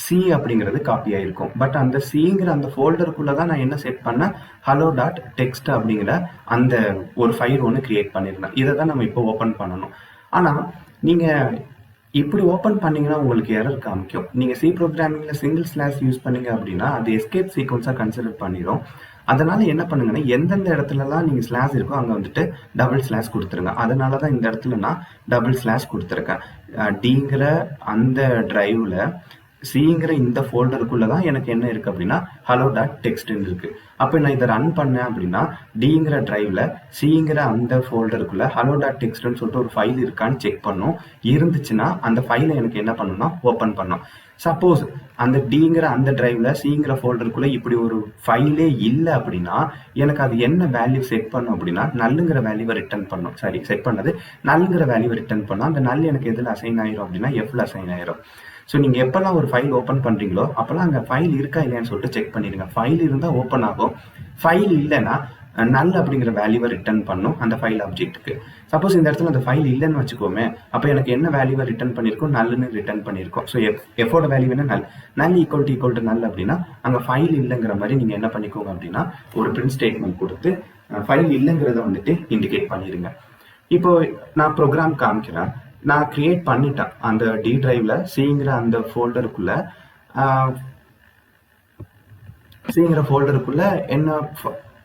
சி அப்படிங்கிறது காப்பி ஆயிருக்கும். பட் அந்த சிங்கிற அந்த ஃபோல்டருக்குள்ள தான் நான் என்ன செட் பண்ணேன், ஹலோ டாட் டெக்ஸ்ட் அப்படிங்கிற அந்த ஒரு ஃபைல் ஒன்று கிரியேட் பண்ணிருந்தேன். இதை தான் நம்ம இப்போ ஓப்பன் பண்ணணும். ஆனால் நீங்கள் இப்படி ஓப்பன் பண்ணீங்கன்னா உங்களுக்கு எரர் காமிக்கும். நீங்கள் சி ப்ரோக்ராமிங்ல சிங்கிள் ஸ்லாஷ் யூஸ் பண்ணீங்க அப்படின்னா அது எஸ்கேப் சீக்வன்ஸாக கன்சிடர் பண்ணிடும். அதனால என்ன பண்ணுங்கன்னா எந்தெந்த இடத்துலலாம் நீங்கள் ஸ்லாஷ் இருக்கோ அங்கே வந்துட்டு டபுள் ஸ்லாஷ் கொடுத்துருங்க. அதனால தான் இந்த இடத்துல நான் டபுள் ஸ்லாஷ் கொடுத்துருக்கேன். டிங்கிற அந்த டிரைவ்ல சிங்கிற இந்த ஃபோல்டருக்குள்ள தான் எனக்கு என்ன இருக்கு அப்படின்னா ஹலோ டாட் டெக்ஸ்ட்னு இருக்கு. அப்போ நான் இதை ரன் பண்ணேன் அப்படின்னா டிங்கிற டிரைவ்ல சிங்கிற அந்த ஃபோல்டருக்குள்ள ஹலோ டாட் டெக்ஸ்ட்னு சொல்லிட்டு ஒரு ஃபைல் இருக்கான்னு செக் பண்ணும். இருந்துச்சுன்னா அந்த ஃபைலை எனக்கு என்ன பண்ணணும்னா ஓப்பன் பண்ணும். சப்போஸ் அந்த டிங்கிற அந்த டிரைவ்ல சிங்கிற ஃபோல்டருக்குள்ள இப்படி ஒரு ஃபைலே இல்லை அப்படின்னா எனக்கு அது என்ன வேல்யூ செட் பண்ணும் அப்படின்னா நல்லுங்கிற வேல்யூவை ரிட்டர்ன் பண்ணும். சரி, செட் பண்ணது நல்லுங்கிற வேல்யூவை ரிட்டர்ன் பண்ணும். அந்த நல் எனக்கு எதில் அசைன் ஆயிரும் அப்படின்னா எஃப்ல அசைன் ஆயிரும். ஸோ நீங்கள் எப்போல்லாம் ஒரு ஃபைல் ஓப்பன் பண்ணுறீங்களோ அப்போல்லாம் அங்கே ஃபைல் இருக்கா இல்லையான்னு சொல்லிட்டு செக் பண்ணிடுங்க. ஃபைல் இருந்தால் ஓப்பன் ஆகும், ஃபைல் இல்லைன்னா நல் அப்படிங்கிற வேல்யூவை ரிட்டர்ன் பண்ணும் அந்த ஃபைல் ஆப்ஜெக்ட்டுக்கு. சப்போஸ் இந்த இடத்துல அந்த ஃபைல் இல்லைன்னு வச்சுக்கோமே, அப்போ எனக்கு என்ன வேல்யூவை ரிட்டர்ன் பண்ணியிருக்கோம், நல்லுன்னு ரிட்டர்ன் பண்ணியிருக்கோம். ஸோ எஃபோட வேல்யூ என்ன, நல் ஈக்குவல் டு நல் அப்படின்னா அங்கே ஃபைல் இல்லைங்கிற மாதிரி நீங்கள் என்ன பண்ணிக்கோங்க அப்படின்னா ஒரு பிரிண்ட் ஸ்டேட்மெண்ட் கொடுத்து ஃபைல் இல்லைங்கிறத வந்துட்டு இண்டிகேட் பண்ணிடுங்க. இப்போ நான் ப்ரோக்ராம் காமிக்கிறேன். நான் கிரியேட் பண்ணிட்டேன் அந்த டி டிரைவ்ல சிங்கிற அந்த ஃபோல்டருக்குள்ள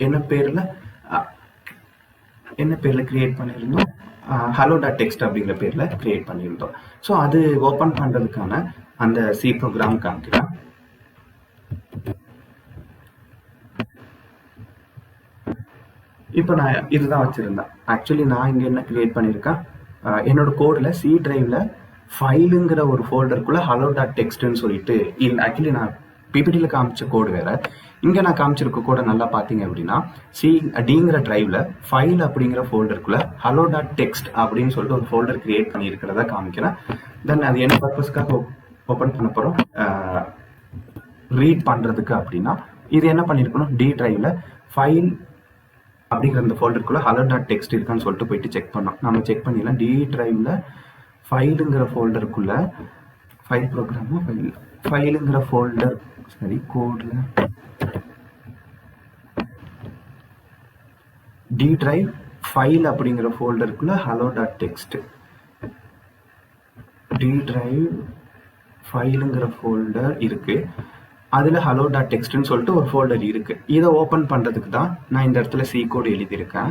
என்ன பேர்ல கிரியேட் பண்ணியிருந்தோம், ஹலோ டாட் டெக்ஸ்ட் அப்படிங்கிற பேர்ல கிரியேட் பண்ணியிருந்தோம். ஸோ அது ஓப்பன் பண்றதுக்கான அந்த சி ப்ரோக்ராம் காமிக்கிறேன். இப்போ நான் இதுதான் வச்சிருந்தேன். ஆக்சுவலி நான் இங்க என்ன கிரியேட் பண்ணியிருக்கேன், என்னோட கோடில் சி டிரைவில் ஃபைலுங்கிற ஒரு ஃபோல்டருக்குள்ளே ஹலோ டாட் டெக்ஸ்ட்னு சொல்லிட்டு ஆக்சுவலி நான் பிபிடியில் காமிச்ச கோடு வேறு, இங்கே நான் காமிச்சிருக்க கோடை நல்லா பார்த்தீங்க அப்படின்னா டிங்கிற டிரைவில் ஃபைல் அப்படிங்கிற ஃபோல்டருக்குள்ளே ஹலோ டாட் டெக்ஸ்ட் அப்படின்னு சொல்லிட்டு ஒரு ஃபோல்டர் கிரியேட் பண்ணியிருக்கிறத காமிக்கிறேன். தென் அது என்ன பர்பஸ்க்காக ஓப்பன் பண்ண போகிறோம், ரீட் பண்ணுறதுக்கு அப்படின்னா இது என்ன பண்ணியிருக்கணும், டி டிரைவில் ஃபைல் அப்படிங்கிற அந்த ஃபோல்டருக்குள்ளே ஹலோ டாட் டெக்ஸ்ட் இருக்கான்னு சொல்லிட்டு போயிட்டு செக் பண்ணோம். நம்ம செக் பண்ணிடலாம். டி டிரைவில் ஃபைலுங்கிற ஃபோல்டருக்குள்ளே ஃபைல் ப்ரோக்ராமா ஃபைலுங்கிற ஃபோல்டர் சரி கோடில் டி டிரைவ் ஃபைல் அப்படிங்கிற ஃபோல்டருக்குள்ளே hello dot text, D drive ஃபைலுங்கிற ஃபோல்டர் இருக்கு, அதில் ஹலோ டாட் டெக்ஸ்ட்னு சொல்லிட்டு ஒரு ஃபோல்டர் இருக்கு. இதை ஓப்பன் பண்ணுறதுக்கு தான் நான் இந்த இடத்துல சி கோடு எழுதியிருக்கேன்.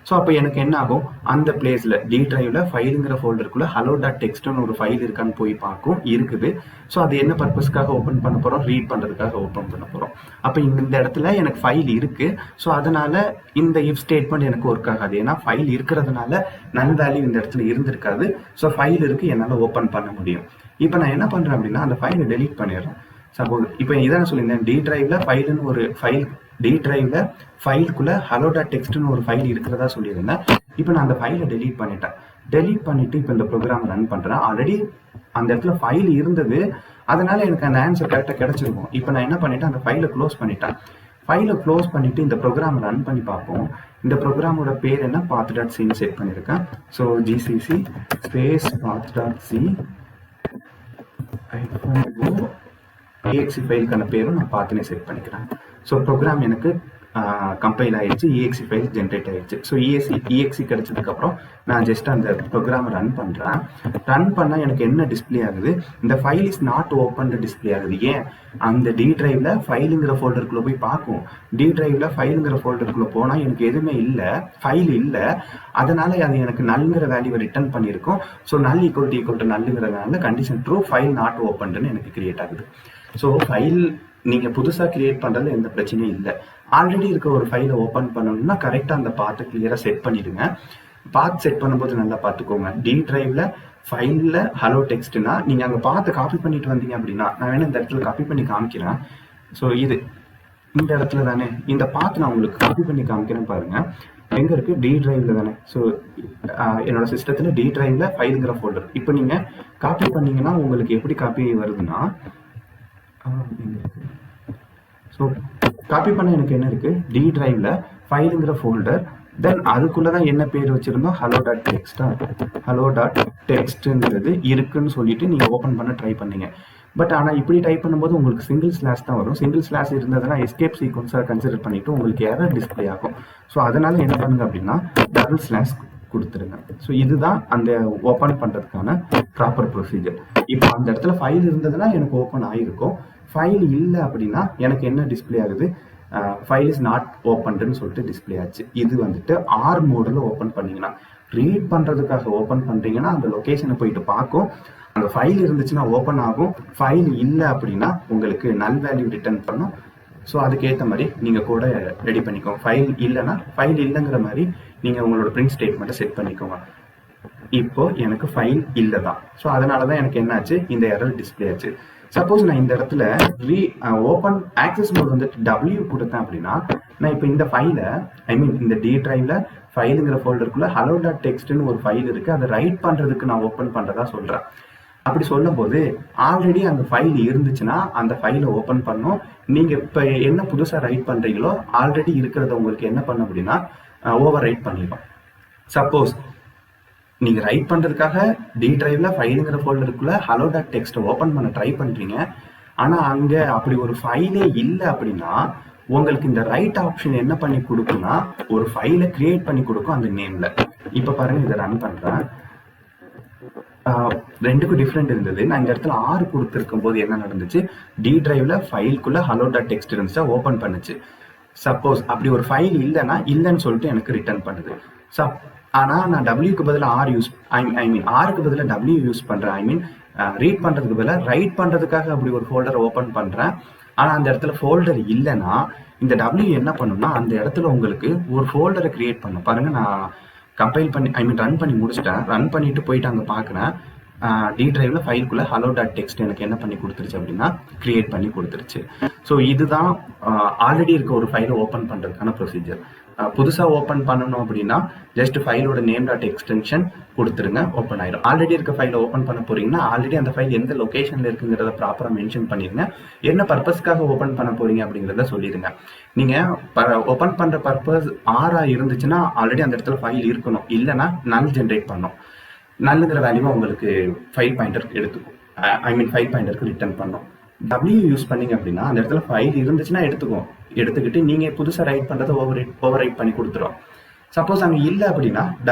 ஸோ அப்போ எனக்கு என்ன ஆகும், அந்த பிளேஸில் டி டிரைவில் ஃபைலுங்கிற ஃபோல்டருக்குள்ளே ஹலோ டாட் டெக்ஸ்ட்னு ஒரு ஃபைல் இருக்கான்னு போய் பார்க்கும், இருக்குது. ஸோ அது என்ன பர்பஸ்க்காக ஓப்பன் பண்ண போகிறோம், ரீட் பண்ணுறதுக்காக ஓப்பன் பண்ண போகிறோம். அப்போ இந்த இடத்துல எனக்கு ஃபைல் இருக்குது. ஸோ அதனால் இந்த இஃப் ஸ்டேட்மெண்ட் எனக்கு ஒர்க் ஆகாது. ஏன்னா ஃபைல் இருக்கிறதுனால நல் வேல்யூ இந்த இடத்துல இருந்திருக்காது. ஸோ ஃபைல் இருக்குது, என்னால் ஓப்பன் பண்ண முடியும். இப்போ நான் என்ன பண்ணுறேன் அப்படின்னா அந்த ஃபைலை டெலீட் பண்ணிடுறேன். சப்போஸ் இப்போ இதான் சொல்லியிருந்தேன், டி டிரைவில் ஃபைலுன்னு ஒரு ஃபைல், டி டிரைவில் ஃபைலுக்குள்ளே ஹலோ டாட் டெக்ஸ்ட்னு ஒரு ஃபைல் இருக்கிறதா சொல்லியிருந்தேன். இப்போ நான் அந்த ஃபைலை டெலீட் பண்ணிட்டேன். டெலீட் பண்ணிவிட்டு இப்போ இந்த ப்ரோக்ராம் ரன் பண்ணுறேன். ஆல்ரெடி அந்த இடத்துல ஃபைல் இருந்தது, அதனால் எனக்கு அந்த ஆன்சர் கரெக்டாக கிடச்சிருக்கும். இப்போ நான் என்ன பண்ணிட்டேன், அந்த ஃபைலை க்ளோஸ் பண்ணிட்டேன். ஃபைலை க்ளோஸ் பண்ணிவிட்டு இந்த ப்ரோக்ராம் ரன் பண்ணி பார்ப்போம். இந்த ப்ரோக்ராமோட பேர் என்ன, பாத் டாட் சின்னு செட் பண்ணியிருக்கேன். So GCC space path dot C EXE ஃபைலுக்கான பேரும் நான் பார்த்துனே செட் பண்ணிக்கிறேன். ஸோ ப்ரோக்ராம் எனக்கு கம்பைல் ஆயிடுச்சு, EXE ஃபைல் ஜென்ரேட் ஆயிடுச்சு. ஸோ EXE கிடைச்சதுக்கப்புறம் நான் ஜஸ்ட் அந்த ப்ரோக்ராம் ரன் பண்ணுறேன். ரன் பண்ணால் எனக்கு என்ன டிஸ்பிளே ஆகுது, இந்த file is not open display ஆகுது. ஏன், அந்த டி டிரைவில் ஃபைலுங்கிற ஃபோல்டருக்குள்ளே போய் பார்க்கும். டி டிரைவில் ஃபைலுங்கிற ஃபோல்டருக்குள்ளே போனால் எனக்கு எதுவுமே இல்லை, ஃபைல் இல்லை. அதனால் அது எனக்கு நல்ங்கிற வேல்யூவை ரிட்டர்ன் பண்ணியிருக்கோம். ஸோ நல் ஈக்குவல் டு நல்லுங்கிறதுனால கண்டிஷன் ட்ரூ, ஃபைல் நாட் ஓப்பன்னு எனக்கு கிரியேட் ஆகுது. ஸோ ஃபைல் நீங்கள் புதுசாக கிரியேட் பண்ணுறதுல எந்த பிரச்சனையும் இல்லை. ஆல்ரெடி இருக்க ஒரு ஃபைலை ஓப்பன் பண்ணணும்னா கரெக்டாக அந்த பாத்தை கிளியராக செட் பண்ணிடுங்க. பாத் செட் பண்ணும்போது நல்லா பார்த்துக்கோங்க. டி டிரைவில் ஃபைலில் ஹலோ டெக்ஸ்ட்னா நீங்கள் அங்கே பார்த்து காப்பி பண்ணிட்டு வந்தீங்க அப்படின்னா, நான் வேணா இந்த இடத்துல காப்பி பண்ணி காமிக்கிறேன். ஸோ இது இந்த இடத்துல தானே இந்த பாத்து நான் உங்களுக்கு காப்பி பண்ணி காமிக்கிறேன் பாருங்கள். எங்கே இருக்குது, டி டிரைவில் தானே. ஸோ என்னோட சிஸ்டத்தில் டி டிரைவில் ஃபைலுங்கிற ஃபோல்டர். இப்போ நீங்கள் காப்பி பண்ணீங்கன்னா உங்களுக்கு எப்படி காப்பி வருதுன்னா, ஸோ காப்பி பண்ண எனக்கு என்ன இருக்குது, டி டிரைவில் ஃபைலுங்கிற ஃபோல்டர், தென் அதுக்குள்ளே தான் என்ன பேர் வச்சுருந்தோம், ஹலோ டாட் டெக்ஸ்டா, ஹலோ டாட் டெக்ஸ்ட்டுங்கிறது இருக்குன்னு சொல்லிட்டு நீங்கள் ஓப்பன் பண்ண ட்ரை பண்ணீங்க. பட் ஆனால் இப்படி டைப் பண்ணும்போது உங்களுக்கு சிங்கிள் ஸ்லாஷ் தான் வரும். சிங்கிள் ஸ்லாஷ் இருந்ததுன்னா எஸ்கேப் சீக்வன்ஸாக கன்சிடர் பண்ணிவிட்டு உங்களுக்கு எரர் டிஸ்பிளே ஆகும். ஸோ அதனால் என்ன பண்ணுங்க அப்படின்னா டபுள் ஸ்லாஷ் கொடுத்துருங்க. ஸோ இதுதான் அந்த ஓப்பன் பண்ணுறதுக்கான ப்ராப்பர் ப்ரொசீஜர். இப்போ அந்த இடத்துல ஃபைல் இருந்ததுன்னா எனக்கு ஓப்பன் ஆகிருக்கும். ஃபைல் இல்லை அப்படின்னா எனக்கு என்ன டிஸ்பிளே ஆகுது, ஃபைல் இஸ் நாட் ஓப்பன்டுன்னு சொல்லிட்டு டிஸ்பிளே ஆச்சு. இது வந்துட்டு ஆர் மோடில் ஓப்பன் பண்ணிங்கன்னா, ரீட் பண்ணுறதுக்காக ஓப்பன் பண்ணுறீங்கன்னா அந்த லொக்கேஷனை போயிட்டு பார்க்கும். அந்த ஃபைல் இருந்துச்சுன்னா ஓப்பன் ஆகும். ஃபைல் இல்லை அப்படின்னா உங்களுக்கு நல் வேல்யூ ரிட்டர்ன் பண்ணும். ஸோ அதுக்கேற்ற மாதிரி நீங்கள் கூட ரெடி பண்ணிக்கோங்க. ஃபைல் இல்லைன்னா ஃபைல் இல்லைங்கிற மாதிரி நீங்கள் உங்களோட பிரிண்ட் ஸ்டேட்மெண்ட்டை செட் பண்ணிக்கோங்க. இப்போ எனக்கு ஃபைல் இல்லை தான். ஸோ அதனால தான் எனக்கு என்னாச்சு, இந்த எரர் டிஸ்பிளே ஆச்சு. சப்போஸ் நான் இந்த இடத்துல ஓப்பன் ஆக்சஸ் மோட் வந்துட்டு W கொடுத்தேன் அப்படின்னா, நான் இப்போ இந்த ஃபைலை இந்த டி டிரைவில் ஃபைலுங்கிற ஃபோல்டருக்குள்ளே ஹலோ டாட் டெக்ஸ்ட்னு ஒரு ஃபைல் இருக்குது, அதை ரைட் பண்ணுறதுக்கு நான் ஓப்பன் பண்ணுறதா சொல்கிறேன். அப்படி சொல்லும் போது ஆல்ரெடி அந்த ஃபைல் இருந்துச்சுன்னா அந்த ஃபைலை ஓப்பன் பண்ணும். நீங்கள் இப்போ என்ன புதுசாக ரைட் பண்ணுறீங்களோ ஆல்ரெடி இருக்கிறத உங்களுக்கு என்ன பண்ணும் அப்படின்னா ஓவர் ரைட் பண்ணிடும். சப்போஸ் நீங்கள் ரைட் பண்ணுறதுக்காக டி டிரைவில் ஃபைலுங்கிற ஃபோல்டருக்குள்ளே ஹலோ டாட் டெக்ஸ்ட்டை ஓப்பன் பண்ண ட்ரை பண்ணுறீங்க, ஆனால் அங்கே அப்படி ஒரு ஃபைலே இல்லை அப்படின்னா உங்களுக்கு இந்த ரைட் ஆப்ஷன் என்ன பண்ணி கொடுக்குன்னா ஒரு ஃபைலை கிரியேட் பண்ணி கொடுக்கும் அந்த நேமில். இப்போ பாருங்கள், இதை ரன் பண்ணுறேன். ரெண்டுக்கும் டிஃப்ரெண்ட் இருந்தது. நான் இந்த இடத்துல 6 கொடுத்துருக்கும் போது என்ன நடந்துச்சு, டி டிரைவில் ஃபைலுக்குள்ளே ஹலோ டாட் டெக்ஸ்ட் இருந்துச்சா ஓப்பன் பண்ணுச்சு. சப்போஸ் அப்படி ஒரு ஃபைல் இல்லைன்னா இல்லைன்னு சொல்லிட்டு எனக்கு ரிட்டர்ன் பண்ணுது. ஆனால் நான் டபிள்யூக்கு பதிலாக ஆர் யூஸ் ஆருக்கு பதிலாக டபிள்யூ யூஸ் பண்ணுறேன். ரீட் பண்ணுறதுக்கு பதிலாக ரைட் பண்ணுறதுக்காக அப்படி ஒரு ஃபோல்டரை ஓப்பன் பண்ணுறேன். ஆனால் அந்த இடத்துல ஃபோல்டர் இல்லைன்னா இந்த டபிள்யூ என்ன பண்ணுன்னா அந்த இடத்துல உங்களுக்கு ஒரு ஃபோல்டரை கிரியேட் பண்ணும். பாருங்கள், நான் கம்பைல் பண்ணி ரன் பண்ணி முடிச்சிட்டேன். ரன் பண்ணிட்டு போயிட்டு அங்கே பார்க்குறேன், டி டிரைவ்ல ஃபைலுக்குள்ள hello.txt எனக்கு என்ன பண்ணி கொடுத்துருச்சு அப்படின்னா கிரியேட் பண்ணி கொடுத்துருச்சு. ஸோ இதுதான் ஆல்ரெடி இருக்க ஒரு ஃபைலை ஓப்பன் பண்ணுறதுக்கான ப்ரொசீஜர். புதுசாக ஓப்பன் பண்ணணும் அப்படின்னா ஜஸ்ட் ஃபைலோட நேம் டாட் எக்ஸ்டென்ஷன் கொடுத்துருங்க, ஓப்பன் ஆயிடும். ஆல்ரெடி இருக்க ஃபைலை ஓப்பன் பண்ண போறீங்கன்னா ஆல்ரெடி அந்த ஃபைல் எந்த லொகேஷன்ல இருக்குங்கிறத ப்ராப்பராக மென்ஷன் பண்ணிருங்க. என்ன பர்பஸ்க்காக ஓப்பன் பண்ண போறீங்க அப்படிங்கிறத சொல்லிடுங்க. நீங்க ஓப்பன் பண்ற பர்பஸ் ஆரா இருந்துச்சுன்னா ஆல்ரெடி அந்த இடத்துல ஃபைல் இருக்கணும், இல்லைன்னா நல் ஜென்ரேட் பண்ணும். நல்லுங்கிற வேல்யூவை உங்களுக்கு ஃபைல் பாயிண்டர் எடுத்துக்கும், ஃபைல் பாயிண்டருக்கு ரிட்டர்ன் பண்ணும். W யூஸ் பண்ணீங்க அப்படின்னா அந்த இடத்துல ஃபைல் இருந்துச்சுன்னா எடுத்துக்கிட்டு நீங்க புதுசாக ரைட் பண்றதை ஓவர் ரைட் பண்ணி கொடுத்துரும். சப்போஸ் அங்கே இல்லை அப்படின்னா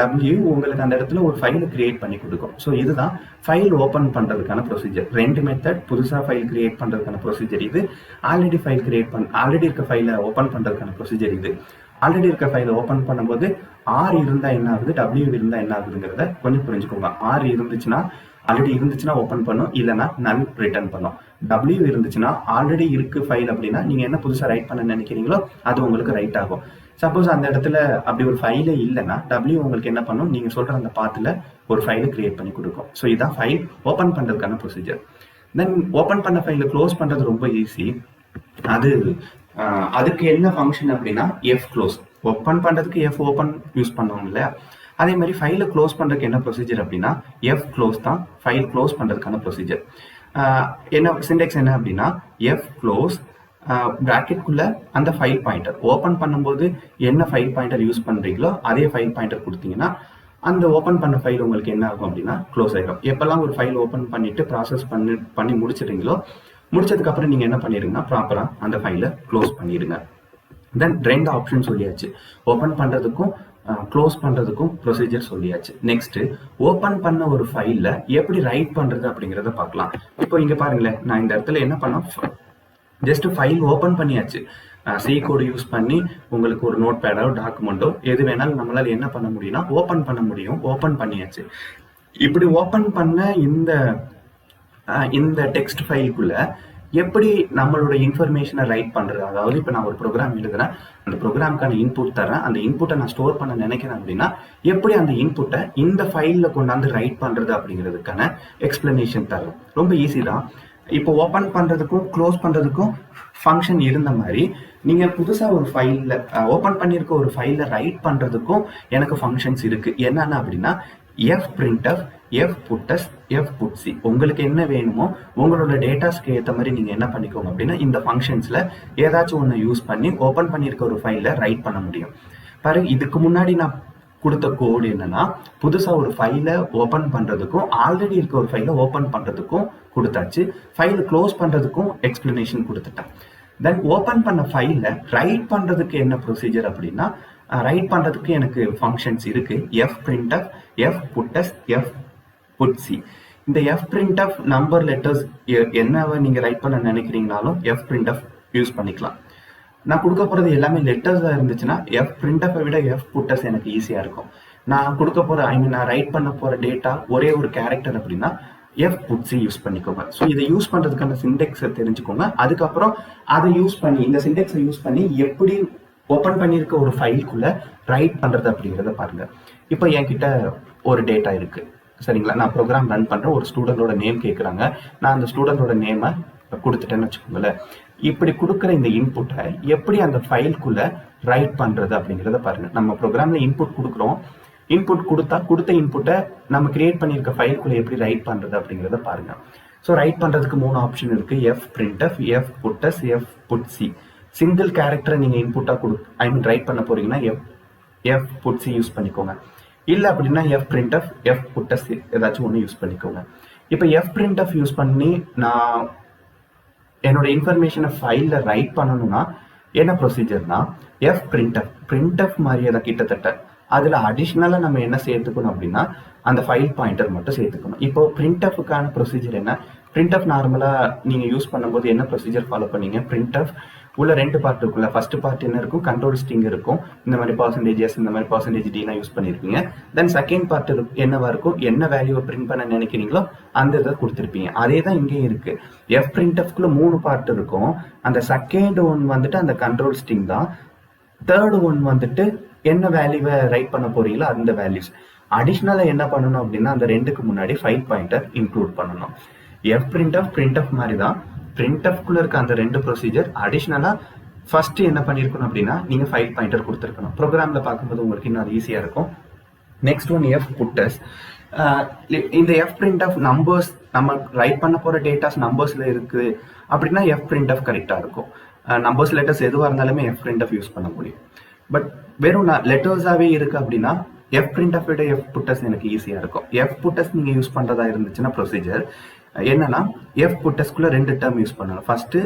W உங்களுக்கு அந்த இடத்துல ஒரு ஃபைலை கிரியேட் பண்ணி கொடுக்கும். ஸோ இதுதான் ஃபைல் ஓப்பன் பண்றதுக்கான ப்ரொசீஜர். 2 மெத்தட், புதுசாக ஃபைல் கிரியேட் பண்றதுக்கான ப்ரொசீஜர் இது, ஆல்ரெடி இருக்க ஃபைலை ஓப்பன் பண்றதுக்கான ப்ரொசீஜர் இது. ஆல்ரெடி இருக்க ஃபைலை ஓப்பன் பண்ணும்போது R இருந்தா என்ன ஆகுது, W இருந்தா என்ன ஆகுதுங்கிறத கொஞ்சம் புரிஞ்சுக்கோங்க. R ஆல்ரெடி இருந்துச்சுன்னா ஓப்பன் பண்ணும், இல்லைன்னா நல் ரிட்டர்ன் பண்ணும். W இருந்துச்சுன்னா ஆல்ரெடி இருக்கு ஃபைல் அப்படின்னா நீங்க என்ன புதுசாக ரைட் பண்ண நினைக்கிறீங்களோ அது உங்களுக்கு ரைட் ஆகும். சப்போஸ் அந்த இடத்துல அப்படி ஒரு ஃபைலே இல்லைன்னா W உங்களுக்கு என்ன பண்ணும், நீங்க சொல்ற அந்த பாத்துல ஒரு ஃபைலை கிரியேட் பண்ணி கொடுக்கும். ஸோ இதான் ஃபைல் ஓப்பன் பண்றதுக்கான ப்ரொசீஜர். தென் ஓப்பன் பண்ண ஃபைலை க்ளோஸ் பண்றது ரொம்ப ஈஸி. அதுக்கு என்ன ஃபங்க்ஷன் அப்படின்னா F-close. ஓப்பன் பண்றதுக்கு F open யூஸ் பண்ணுவோம் இல்லையா, அதே மாதிரி ஃபைலை க்ளோஸ் பண்றதுக்கு என்ன ப்ரொசீஜர் அப்படின்னா F-close தான் ஃபைல் க்ளோஸ் பண்றதுக்கான ப்ரொசீஜர். என்ன சிண்டெக்ஸ் என்ன அப்படின்னா F-close பிராக்கெட்குள்ள அந்த ஃபைல் பாயிண்டர் ஓப்பன் பண்ணும்போது என்ன ஃபைல் பாயிண்டர் யூஸ் பண்றீங்களோ அதே ஃபைல் பாயிண்டர் கொடுத்தீங்கன்னா அந்த ஓப்பன் பண்ண ஃபைல் உங்களுக்கு என்ன ஆகும் அப்படின்னா க்ளோஸ் ஆயிடும். எப்பெல்லாம் ஒரு ஃபைல் ஓப்பன் பண்ணிட்டு ப்ராசஸ் பண்ணி முடிச்சிடுறீங்களோ, முடிச்சதுக்கு அப்புறம் நீங்க என்ன பண்ணிடுங்கன்னா ப்ராப்பரா அந்த ஃபைலை க்ளோஸ் பண்ணிடுங்க. தென் 2 ஆப்ஷன் சொல்லியாச்சு, ஓப்பன் பண்றதுக்கும் க்ளோஸ் பண்றதுக்கும் ப்ரொசீஜர் சொல்லியாச்சு. நெக்ஸ்ட் ஓப்பன் பண்ண ஒரு ஃபைல்ல எப்படி ரைட் பண்றது அப்படிங்கிறத பார்க்கலாம். இப்போ இங்க பாருங்களேன், நான் இந்த இடத்துல என்ன பண்ண, ஜஸ்ட் ஃபைல் ஓப்பன் பண்ணியாச்சு. C கோடு யூஸ் பண்ணி உங்களுக்கு ஒரு நோட் பேடோ டாக்குமெண்டோ எது வேணாலும் நம்மளால என்ன பண்ண முடியும்னா ஓப்பன் பண்ண முடியும். ஓப்பன் பண்ணியாச்சு. இப்படி ஓப்பன் பண்ண இந்த டெக்ஸ்ட் ஃபைலுக்குள்ள எப்படி நம்மளோட இன்ஃபர்மேஷனை ரைட் பண்றது, அதாவது இப்போ நான் ஒரு ப்ரோக்ராம் எழுதுறேன், அந்த ப்ரோக்ராமுக்கான இன்புட் தரேன், அந்த இன்புட்டை நான் ஸ்டோர் பண்ண நினைக்கிறேன் அப்படின்னா எப்படி அந்த இன்புட்டை இந்த ஃபைலில் கொண்டாந்து ரைட் பண்றது அப்படிங்கிறதுக்கான எக்ஸ்பிளனேஷன் தரும். ரொம்ப ஈஸி தான். இப்போ ஓப்பன் பண்றதுக்கும் க்ளோஸ் பண்றதுக்கும் ஃபங்க்ஷன் இருந்த மாதிரி நீங்க புதுசா ஒரு ஃபைல்ல ஓப்பன் பண்ணியிருக்க ஒரு ஃபைலை ரைட் பண்றதுக்கும் எனக்கு ஃபங்க்ஷன்ஸ் இருக்கு. என்னன்னா அப்படின்னா fprintf, fputs, fputc. உங்களுக்கு என்ன வேணுமோ உங்களோட டேட்டாஸ்க்கு ஏற்ற மாதிரி நீங்க என்ன பண்ணிக்கோங்க அப்படின்னா இந்த ஃபங்க்ஷன்ஸ்ல ஏதாச்சும் ஒன்று யூஸ் பண்ணி ஓப்பன் பண்ணியிருக்க ஒரு ஃபைலை ரைட் பண்ண முடியும். பாருங்க, இதுக்கு முன்னாடி நான் கொடுத்த கோடு என்னன்னா புதுசா ஒரு ஃபைலை ஓப்பன் பண்றதுக்கும் ஆல்ரெடி இருக்க ஒரு ஃபைலை ஓப்பன் பண்றதுக்கும் கொடுத்தாச்சு. ஃபைலை க்ளோஸ் பண்றதுக்கும் எக்ஸ்பிளனேஷன் கொடுத்துட்டேன். தென் ஓப்பன் பண்ண ஃபைலை ரைட் பண்றதுக்கு என்ன ப்ரொசீஜர் அப்படின்னா ரைட் பண்றதுக்கு எனக்கு ஃபங்க்ஷன்ஸ் இருக்கு. fprintf, fputs, fputc. இந்த fprintf நம்பர் லெட்டர்ஸ் என்னவா நீங்க ரைட் பண்ண நினைக்கிறீங்கனாலும் fprintf யூஸ் பண்ணிக்கலாம். நான் கொடுக்க போறது எல்லாமே லெட்டர்ஸா இருந்துச்சுன்னா fprintf விட fputs எனக்கு ஈஸியா இருக்கும். நான் கொடுக்க போற நான் ரைட் பண்ண போற டேட்டா ஒரே ஒரு கேரக்டர் அப்படின்னா fputc யூஸ் பண்ணிக்கோங்க. ஸோ இதை யூஸ் பண்றதுக்கான சிண்டெக்ஸை தெரிஞ்சுக்கோங்க. அதுக்கப்புறம் அதை யூஸ் பண்ணி இந்த சிண்டெக்ஸை யூஸ் பண்ணி எப்படி ஓப்பன் பண்ணியிருக்க ஒரு ஃபைலுக்குள்ள ரைட் பண்றது அப்படிங்கிறத பாருங்க. இப்போ என்கிட்ட ஒரு டேட்டா இருக்கு, சரிங்களா? நான் ப்ரோக்ராம் ரன் பண்றேன், ஒரு ஸ்டூடெண்டோட நேம் கேட்குறாங்க. நான் அந்த ஸ்டூடெண்டோட நேமை கொடுத்துட்டேன்னு வச்சுக்கோங்களேன். இப்படி கொடுக்குற இந்த இன்புட்டை எப்படி அந்த ஃபைலுக்குள்ள ரைட் பண்றது அப்படிங்கிறத பாருங்க. நம்ம ப்ரோக்ராம்ல இன்புட் கொடுக்குறோம், இன்புட் கொடுத்த இன்புட்டை நம்ம கிரியேட் பண்ணியிருக்க ஃபைலுக்குள்ள எப்படி ரைட் பண்றது அப்படிங்கிறத பாருங்க. ஸோ ரைட் பண்றதுக்கு 3 ஆப்ஷன் இருக்கு. fprintf, fputs, fputc. சிங்கிள் கேரக்டரை நீங்க இன்புட்டா ரைட் பண்ண போறீங்கன்னா fputc யூஸ் பண்ணிக்கோங்க. இல்ல அப்படின்னா fprintf, fputs ஏதாச்சும் ஒன்று யூஸ் பண்ணிக்கோங்க. இப்போ fprintf யூஸ் பண்ணி நான் என்னோட இன்ஃபர்மேஷனை ஃபைல்ல ரைட் பண்ணணும்னா என்ன ப்ரொசீஜர்னா printf மாதிரியே தான் கிட்டத்தட்ட. அதுல அடிஷ்னலா நம்ம என்ன சேர்த்துக்கணும் அப்படின்னா அந்த ஃபைல் பாயிண்டர் மட்டும் சேர்த்துக்கணும். இப்போ printfக்கான ப்ரொசீஜர் என்ன? printf நார்மலா நீங்க யூஸ் பண்ணும்போது என்ன ப்ரொசீஜர் ஃபாலோ பண்ணீங்க? printf உள்ள 2 பார்ட் இருக்குல்ல. ஃபர்ஸ்ட் பார்ட் என்ன இருக்கும்? கண்ட்ரோல் ஸ்ட்ரிங் இருக்கும். இந்த மாதிரி %s, இந்த மாதிரி %d யூஸ் பண்ணிருப்பீங்க. தென் செகண்ட் பார்ட் என்னவா இருக்கும்? என்ன வேல்யூவை பிரிண்ட் பண்ண நினைக்கிறீங்களோ அந்த இதை கொடுத்துருப்பீங்க. அதே தான் இங்கேயும் இருக்கு. fprintfக்குள்ள 3 பார்ட் இருக்கும். அந்த செகண்ட் ஒன் வந்துட்டு அந்த கண்ட்ரோல் ஸ்ட்ரிங் தான். தேர்ட் ஒன் வந்துட்டு என்ன வேல்யூவை ரைட் பண்ண போறீங்களோ அந்த வேல்யூஸ். அடிஷ்னலா என்ன பண்ணணும் அப்படின்னா அந்த ரெண்டுக்கு முன்னாடி ஃபைல் பாயிண்டர் இன்க்ளூட் பண்ணணும். பிரிண்ட் ஆஃப் மாதிரி தான் பிரிண்ட் ஆஃப்குள்ள இருக்க அந்த ரெண்டு ப்ரொசீஜர் அடிஷ்னலா ஃபர்ஸ்ட் என்ன பண்ணிருக்கணும் அப்படின்னா நீங்க ஃபைல் பாயிண்டர் கொடுத்துருக்கணும். ப்ரோக்ராம்ல பார்க்கும்போது உங்களுக்கு இன்னும் அது ஈஸியா இருக்கும். Next one puts. இந்த பிரிண்ட் ஆஃப் நம்பர்ஸ் நம்ம ரைட் பண்ண போற டேட்டாஸ் நம்பர்ஸ்ல இருக்கு அப்படின்னா பிரிண்ட் ஆஃப் கரெக்டா இருக்கும். நம்பர்ஸ் லெட்டர்ஸ் எதுவாக இருந்தாலுமே பிரிண்ட் ஆஃப் யூஸ் பண்ண முடியும். பட் வெறும் லெட்டர்ஸாவே இருக்கு அப்படின்னா பிரிண்ட் ஆஃப் விட புட்டஸ் எனக்கு ஈஸியா இருக்கும். புட்டஸ் நீங்க யூஸ் பண்றதா இருந்துச்சுன்னா ப்ரொசீஜர் என்னன்னா புட்டஸ்குள்ள ரெண்டு டேர்ம் யூஸ் பண்ணணும். ஃபர்ஸ்ட்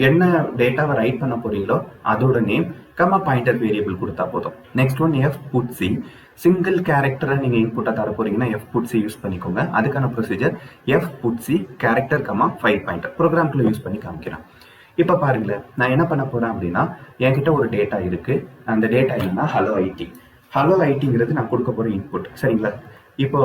என்ன டேட்டாவை ரைட் பண்ண போறீங்களோ அதோட நேம் கமா பாயிண்டர் வேரியபிள் கொடுத்தா போதும். Next one புட்சி. சிங்கிள் கேரக்டரை நீங்க இன்புட்டா தர போறீங்கன்னா புட்சி யூஸ் பண்ணிக்கோங்க. அதுக்கான procedure putc character comma file pointer. ப்ரோக்ராம்குள்ள யூஸ் பண்ணி காமிக்கிறேன். இப்ப பாருங்களேன், நான் என்ன பண்ண போறேன் அப்படின்னா என்கிட்ட ஒரு டேட்டா இருக்கு. அந்த டேட்டா என்னன்னா ஹலோ ஐடி. ஹலோ ஐடிங்கிறது நான் கொடுக்க போற இன்புட். சரிங்களா? இப்போ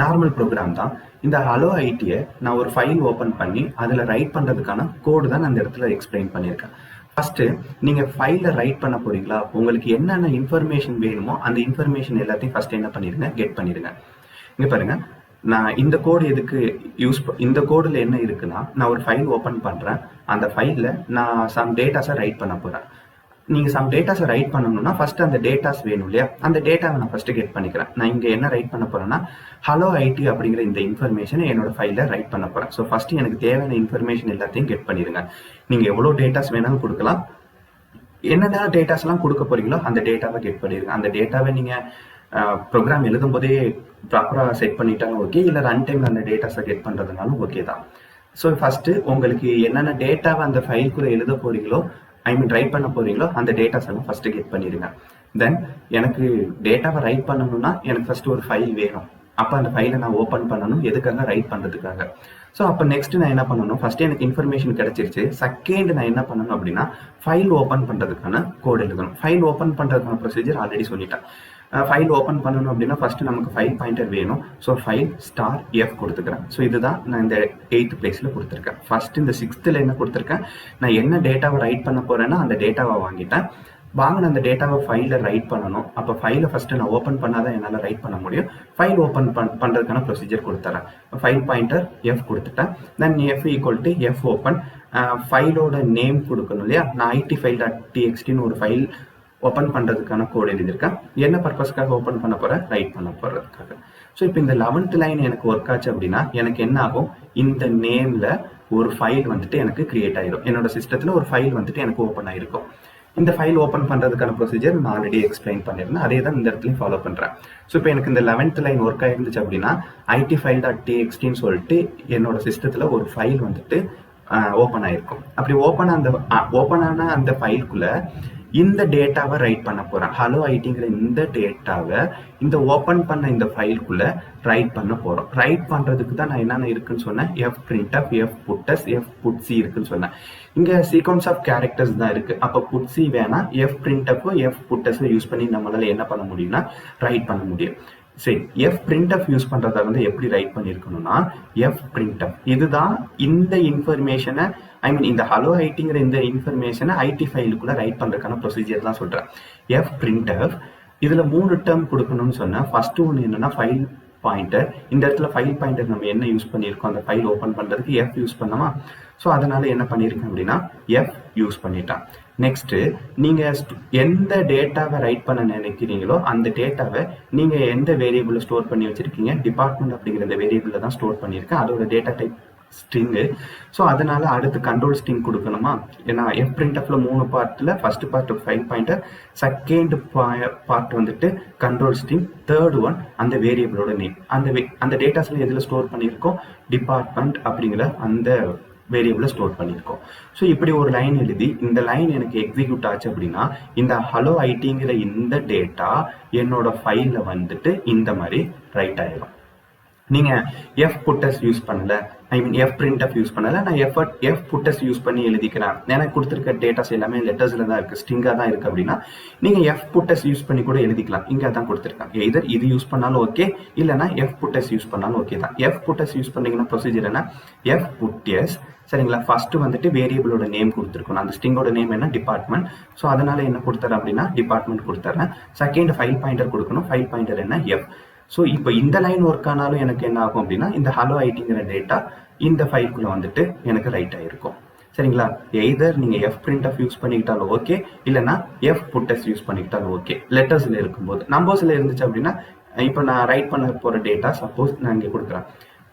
நார்மல் ப்ரோக்ராம் தான். இந்த ஹலோ ஐடியை நான் ஒரு ஃபைல் ஓப்பன் பண்ணி அதில் ரைட் பண்ணுறதுக்கான கோடு தான் நான் இந்த இடத்துல எக்ஸ்பிளைன் பண்ணியிருக்கேன். ஃபர்ஸ்ட் நீங்கள் ஃபைலில் ரைட் பண்ண போறீங்களா, உங்களுக்கு என்னென்ன இன்ஃபர்மேஷன் வேணுமோ அந்த இன்ஃபர்மேஷன் எல்லாத்தையும் ஃபர்ஸ்ட் என்ன பண்ணிடுங்க, கெட் பண்ணிடுங்க. இங்கே பாருங்க, நான் இந்த கோடு எதுக்கு இந்த கோடில் என்ன இருக்குன்னா, நான் ஒரு ஃபைல் ஓப்பன் பண்ணுறேன். அந்த ஃபைலில் நான் சம் டேட்டாஸை ரைட் பண்ண போகிறேன். நீங்க சம் டேட்டாஸை ரைட் பண்ணணும்னா ஃபர்ஸ்ட் அந்த டேட்டாஸ் வேணும் இல்லையா, அந்த டேட்டாவை நான் ஃபர்ஸ்ட் கெட் பண்ணிக்கிறேன். நான் இங்க என்ன ரைட் பண்ண போறேன்னா ஹலோ ஐடி அப்படிங்கிற இந்த இன்ஃபர்மேஷனை என்னோட ஃபைல ரைட் பண்ண போறேன். ஸோ ஃபர்ஸ்ட் எனக்கு தேவையான இன்ஃபர்மேஷன் எல்லாத்தையும் கெட் பண்ணிடுங்க. நீங்க எவ்வளவு டேட்டாஸ் வேணாலும் கொடுக்கலாம். என்னென்ன டேட்டாஸ் எல்லாம் கொடுக்க போறீங்களோ அந்த டேட்டாவை கெட் பண்ணிடுங்க. அந்த டேட்டாவை நீங்க ப்ரோக்ராம் எழுதும் போதே ப்ராப்பரா செட் பண்ணிட்டாலும் ஓகே, இல்ல ரன் டைம்ல அந்த டேட்டாஸை கெட் பண்றதுனாலும் ஓகே தான். ஸோ ஃபர்ஸ்ட் உங்களுக்கு என்னென்ன டேட்டாவை அந்த ஃபைலுக்குள்ள எழுத போறீங்களோ ரைட் பண்ண போறீங்களோ அந்த டேட்டாஸ் எல்லாம் ஃபர்ஸ்ட் கெட் பண்ணிடுங்க. தென் எனக்கு டேட்டாவை ரைட் பண்ணணும்னா எனக்கு ஃபர்ஸ்ட் ஒரு ஃபைல் வேணும். அப்போ அந்த ஃபைலை நான் ஓப்பன் பண்ணணும். எதுக்காக? ரைட் பண்றதுக்காக. ஸோ அப்போ நெக்ஸ்ட் நான் என்ன பண்ணணும், ஃபர்ஸ்ட் எனக்கு இன்ஃபர்மேஷன் கிடைச்சிருச்சு. செகண்ட் நான் என்ன பண்ணணும் அப்படின்னா ஃபைல் ஓப்பன் பண்றதுக்கான கோட் எழுதணும். ஃபைல் ஓப்பன் பண்றதுக்கான ப்ரொசீஜர் ஆல்ரெடி சொல்லிட்டேன். ஃபைல் ஓப்பன் பண்ணணும் அப்படின்னா ஃபர்ஸ்ட் நமக்கு ஃபைல் பாயிண்டர் வேணும். ஸோ ஃபைல் ஸ்டார் கொடுத்துக்கிறேன். ஸோ இதுதான் நான் இந்த 8th பிளேஸ்ல கொடுத்துருக்கேன். ஃபர்ஸ்ட் இந்த 6th என்ன கொடுத்துருக்கேன், நான் என்ன டேட்டாவை ரைட் பண்ண போறேன்னா அந்த டேட்டாவை வாங்கிட்டேன். வாங்கின அந்த டேட்டாவை ஃபைல ரைட் பண்ணணும். அப்போ ஃபைலை ஃபர்ஸ்ட் நான் ஓப்பன் பண்ணாதான் என்னால் ரைட் பண்ண முடியும். ஃபைல் ஓப்பன் பண்றதுக்கான ப்ரொசீஜர் கொடுத்துறேன். ஃபைல் பாயிண்டர் கொடுத்துட்டேன். Then equal to open. ஃபைலோட name கொடுக்கணும் இல்லையா, நான் IT_file.txt ஒரு ஃபைல் ஓப்பன் பண்றதுக்கான கோட் எழுதியிருக்கேன். என்ன பர்பஸ்க்காக ஓப்பன் பண்ண போறேன், ரைட் பண்ண போறதுக்காக. ஸோ இப்போ இந்த 11th லைன் எனக்கு ஒர்க் ஆச்சு அப்படின்னா எனக்கு என்ன ஆகும், இந்த நேம்ல ஒரு ஃபைல் வந்துட்டு எனக்கு கிரியேட் ஆயிரும். என்னோட சிஸ்டத்துல ஒரு ஃபைல் வந்துட்டு எனக்கு ஓப்பன் ஆயிருக்கும். இந்த ஃபைல் ஓப்பன் பண்றதுக்கான ப்ரொசீஜர் நான் ஆல்ரெடி எக்ஸ்பிளைன் பண்ணிருந்தேன். அதே தான் இந்த இடத்துலையும் ஃபாலோ பண்றேன். ஸோ இப்போ எனக்கு இந்த 11th லைன் ஒர்க் ஆயிருந்துச்சு அப்படின்னா IT_file.txt சொல்லிட்டு என்னோட சிஸ்டத்துல ஒரு ஃபைல் வந்துட்டு ஓப்பன் ஆயிருக்கும். அப்படி ஓப்பன் ஆன அந்த ஃபைலுக்குள்ள இந்த டேட்டாவை ரைட் பண்ண போறேன். ஹலோ ஐடிங்கிற இந்த டேட்டாவை இந்த ஓப்பன் பண்ண இந்த ஃபைலுக்குள்ள ரைட் பண்ண போறோம். ரைட் பண்றதுக்கு தான் நான் என்னென்ன இருக்குன்னு சொன்னேன், printf, puts, putc இருக்குன்னு சொன்னேன். இங்க சீக்வன்ஸ் ஆஃப் கேரக்டர்ஸ் தான் இருக்கு. அப்ப putc வேணா printf, puts யூஸ் பண்ணி நம்மளால என்ன பண்ண முடியும்னா ரைட் பண்ண முடியும். சரி, printf யூஸ் பண்றதா வந்து எப்படி ரைட் பண்ணிருக்கணும்னா printf இதுதான் இந்த இன்ஃபர்மேஷனை இந்த ஹலோ ஐடிங்கிற இந்த இன்ஃபர்மேஷனை ஐடி ஃபைலுக்குள்ள ரைட் பண்றதுக்கான ப்ரொசீஜர் தான் சொல்றேன். printf இதுல 3 டேர்ம் கொடுக்கணும்னு சொன்னேன். ஃபர்ஸ்ட் ஒன்று என்னன்னா ஃபைல் பாயிண்டர். இந்த இடத்துல ஃபைல் பாயிண்டர் நம்ம என்ன யூஸ் பண்ணியிருக்கோம், அந்த ஃபைல் ஓப்பன் பண்றதுக்கு யூஸ் பண்ணோமா. ஸோ அதனால என்ன பண்ணியிருக்கேன் அப்படின்னா யூஸ் பண்ணிட்டேன். நெக்ஸ்ட், நீங்க எந்த டேட்டாவை ரைட் பண்ண நினைக்கிறீங்களோ அந்த டேட்டாவை நீங்க எந்த வேரியபிள்ல ஸ்டோர் பண்ணி வச்சிருக்கீங்க, டிபார்ட்மெண்ட் அப்படிங்கிற இந்த வேரியபிள்ல தான் ஸ்டோர் பண்ணியிருக்கேன். அதோட டேட்டா டைப் ஸ்ட்ரிங்கு. ஸோ அதனால அடுத்து கண்ட்ரோல் ஸ்ட்ரிங் கொடுக்கணுமா. ஏன்னா printfல 3 பார்ட்ல first part file pointer, second part வந்துட்டு கண்ட்ரோல் ஸ்ட்ரிங், தேர்ட் ஒன் அந்த வேரியபிளோட நேம். அந்த டேட்டாஸ்ல எதுல ஸ்டோர் பண்ணியிருக்கோம், டிபார்ட்மெண்ட் அப்படிங்கிற அந்த வேரியபிள ஸ்டோர் பண்ணியிருக்கோம். ஸோ இப்படி ஒரு லைன் எழுதி இந்த லைன் எனக்கு எக்ஸிக்யூட் ஆச்சு அப்படின்னா இந்த ஹலோ ஐடிங்கிற இந்த டேட்டா என்னோட ஃபைல்ல வந்துட்டு இந்த மாதிரி ரைட் ஆயிடும். நீங்க puts யூஸ் பண்ணல, printf யூஸ் பண்ணல, நான் puts யூஸ் பண்ணி எழுதிக்கிறேன். எனக்கு கொடுத்துருக்க டேட்டாஸ் எல்லாமே லெட்டர்ஸ்ல தான் இருக்கு, ஸ்ட்ரிங்கா தான் இருக்கு அப்படின்னா நீங்க puts யூஸ் பண்ணி கூட எழுதிக்கலாம். இங்க தான் கொடுத்துருக்கேன். எதர் இது யூஸ் பண்ணாலும் ஓகே, இல்லைன்னா puts யூஸ் பண்ணாலும் ஓகே தான். puts யூஸ் பண்ணீங்கன்னா ப்ரொசீஜர் என்ன, puts சரிங்களா. ஃபர்ஸ்ட் வந்துட்டு வேரியபிளோட நேம் கொடுத்துருக்கணும். அந்த ஸ்ட்ரிங்கோட நேம் என்ன, டிபார்ட்மெண்ட். ஸோ அதனால என்ன கொடுத்துறேன் அப்படின்னா டிபார்ட்மெண்ட் கொடுத்துறேன். செகண்ட் ஃபைல் பாயிண்டர் கொடுக்கணும். ஃபைல் பாயிண்டர் என்ன, எஃப். ஸோ இப்போ இந்த லைன் ஒர்க் ஆனாலும் எனக்கு என்ன ஆகும் அப்படின்னா இந்த ஹலோ ஐடிங்கிற டேட்டா இந்த ஃபைலுக்குள்ள வந்துட்டு எனக்கு ரைட் ஆயிருக்கும். சரிங்களா. எய்தர் நீங்க எஃப் பிரிண்ட்எஃப் யூஸ் பண்ணிக்கிட்டாலும் ஓகே, இல்லைன்னா எஃப் புட்டஸ் யூஸ் பண்ணிக்கிட்டாலும் ஓகே. லெட்டர்ஸ்ல இருக்கும்போது நம்பர்ஸ்ல இருந்துச்சு அப்படின்னா இப்போ நான் ரைட் பண்ண போற டேட்டா சப்போஸ் நான் இங்கே கொடுக்குறேன்.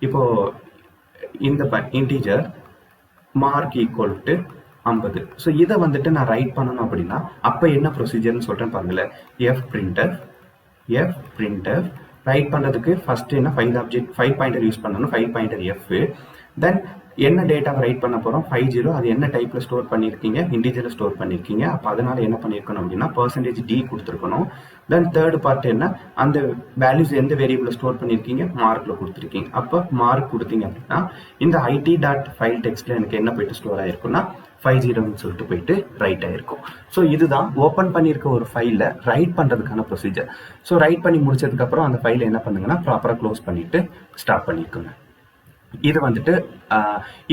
இப்போ இந்த integer mark equal to 50. So இதை வந்துட்டு நான் ரைட் பண்ணணும் அப்படின்னா அப்போ என்ன ப்ரொசீஜர்னு சொல்றேன் பாருங்களேன். எஃப் பிரிண்ட்எஃப் ரைட் பண்றதுக்கு ஃபர்ஸ்ட் என்ன ஃபைல் பாயிண்டர் யூஸ் பண்ணணும். File pointer F. தென் என்ன டேட்டாவை ரைட் பண்ண போறோம், 50. அது என்ன டைப்ல ஸ்டோர் பண்ணிருக்கீங்க, இன்டிஜர்ல ஸ்டோர் பண்ணிருக்கீங்க. அப்ப அதனால என்ன பண்ணிருக்கணும் அப்படின்னா %d கொடுத்துருக்கணும். தென் தேர்ட் பார்ட் என்ன, அந்த வேல்யூஸ் எந்த வேரியபிள்ல ஸ்டோர் பண்ணிருக்கீங்க, மார்க்ல கொடுத்துருக்கீங்க. அப்ப மார்க் கொடுத்தீங்க அப்படின்னா இந்த it.file டெக்ஸ்ட்ல எனக்கு என்ன போயிட்டு ஸ்டோர் ஆயிருக்கும்னா 50ன்னு சொல்லிட்டு போயிட்டு ரைட் ஆயிருக்கும். ஸோ இதுதான் ஓப்பன் பண்ணியிருக்க ஒரு ஃபைல ரைட் பண்றதுக்கான ப்ரொசீஜர். ஸோ ரைட் பண்ணி முடிச்சதுக்கு அப்புறம் அந்த ஃபைலை என்ன பண்ணுங்கன்னா ப்ராப்பரா க்ளோஸ் பண்ணிட்டு ஸ்டார்ட் பண்ணிருக்கோங்க. இது வந்துட்டு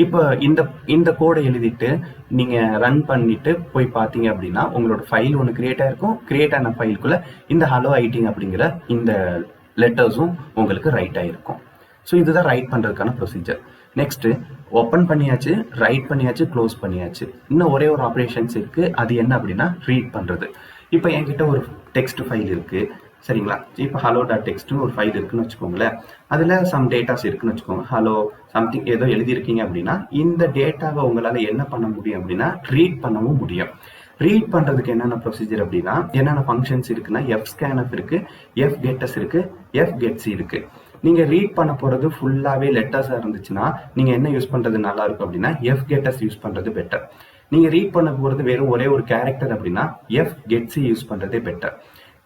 இப்போ இந்த கோடை எழுதிட்டு நீங்க ரன் பண்ணிட்டு போய் பார்த்தீங்க அப்படின்னா உங்களோட ஃபைல் ஒன்று கிரியேட் ஆயிருக்கும். கிரியேட் ஆன ஃபைலுக்குள்ள இந்த ஹலோ ஐட்டிங் அப்படிங்கிற இந்த லெட்டர்ஸும் உங்களுக்கு ரைட் ஆயிருக்கும். ஸோ இதுதான் ரைட் பண்றதுக்கான ப்ரொசீஜர். நெக்ஸ்ட் ஓப்பன் பண்ணியாச்சு, ரைட் பண்ணியாச்சு, க்ளோஸ் பண்ணியாச்சு. இன்னும் ஒரே ஒரு ஆப்ரேஷன்ஸ் இருக்கு. அது என்ன அப்படின்னா ரீட் பண்றது. இப்போ என்கிட்ட ஒரு டெக்ஸ்ட் ஃபைல் இருக்கு. சரிங்களா. இப்போ hello.txt ஒரு ஃபைல் இருக்குன்னு வச்சுக்கோங்களேன். அதுல சம் டேட்டாஸ் இருக்குன்னு வச்சுக்கோங்க. ஹலோ சம்திங் ஏதோ எழுதியிருக்கீங்க அப்படின்னா இந்த டேட்டாவை உங்களால என்ன பண்ண முடியும் அப்படின்னா ரீட் பண்ணவும் முடியும். ரீட் பண்றதுக்கு என்னென்ன ப்ரொசீஜர் அப்படின்னா என்னென்ன ஃபங்க்ஷன்ஸ் இருக்குன்னா fscanf இருக்கு, fgetS இருக்கு, fgetC இருக்கு. நீங்க ரீட் பண்ண போறது ஃபுல்லாவே லெட்டர்ஸா இருந்துச்சுன்னா நீங்க என்ன யூஸ் பண்றது நல்லா இருக்கும் அப்படின்னா fgetS யூஸ் பண்றது பெட்டர். நீங்க ரீட் பண்ண போறது வெறும் ஒரே ஒரு கேரக்டர் அப்படின்னா fgetC யூஸ் பண்றதே பெட்டர்.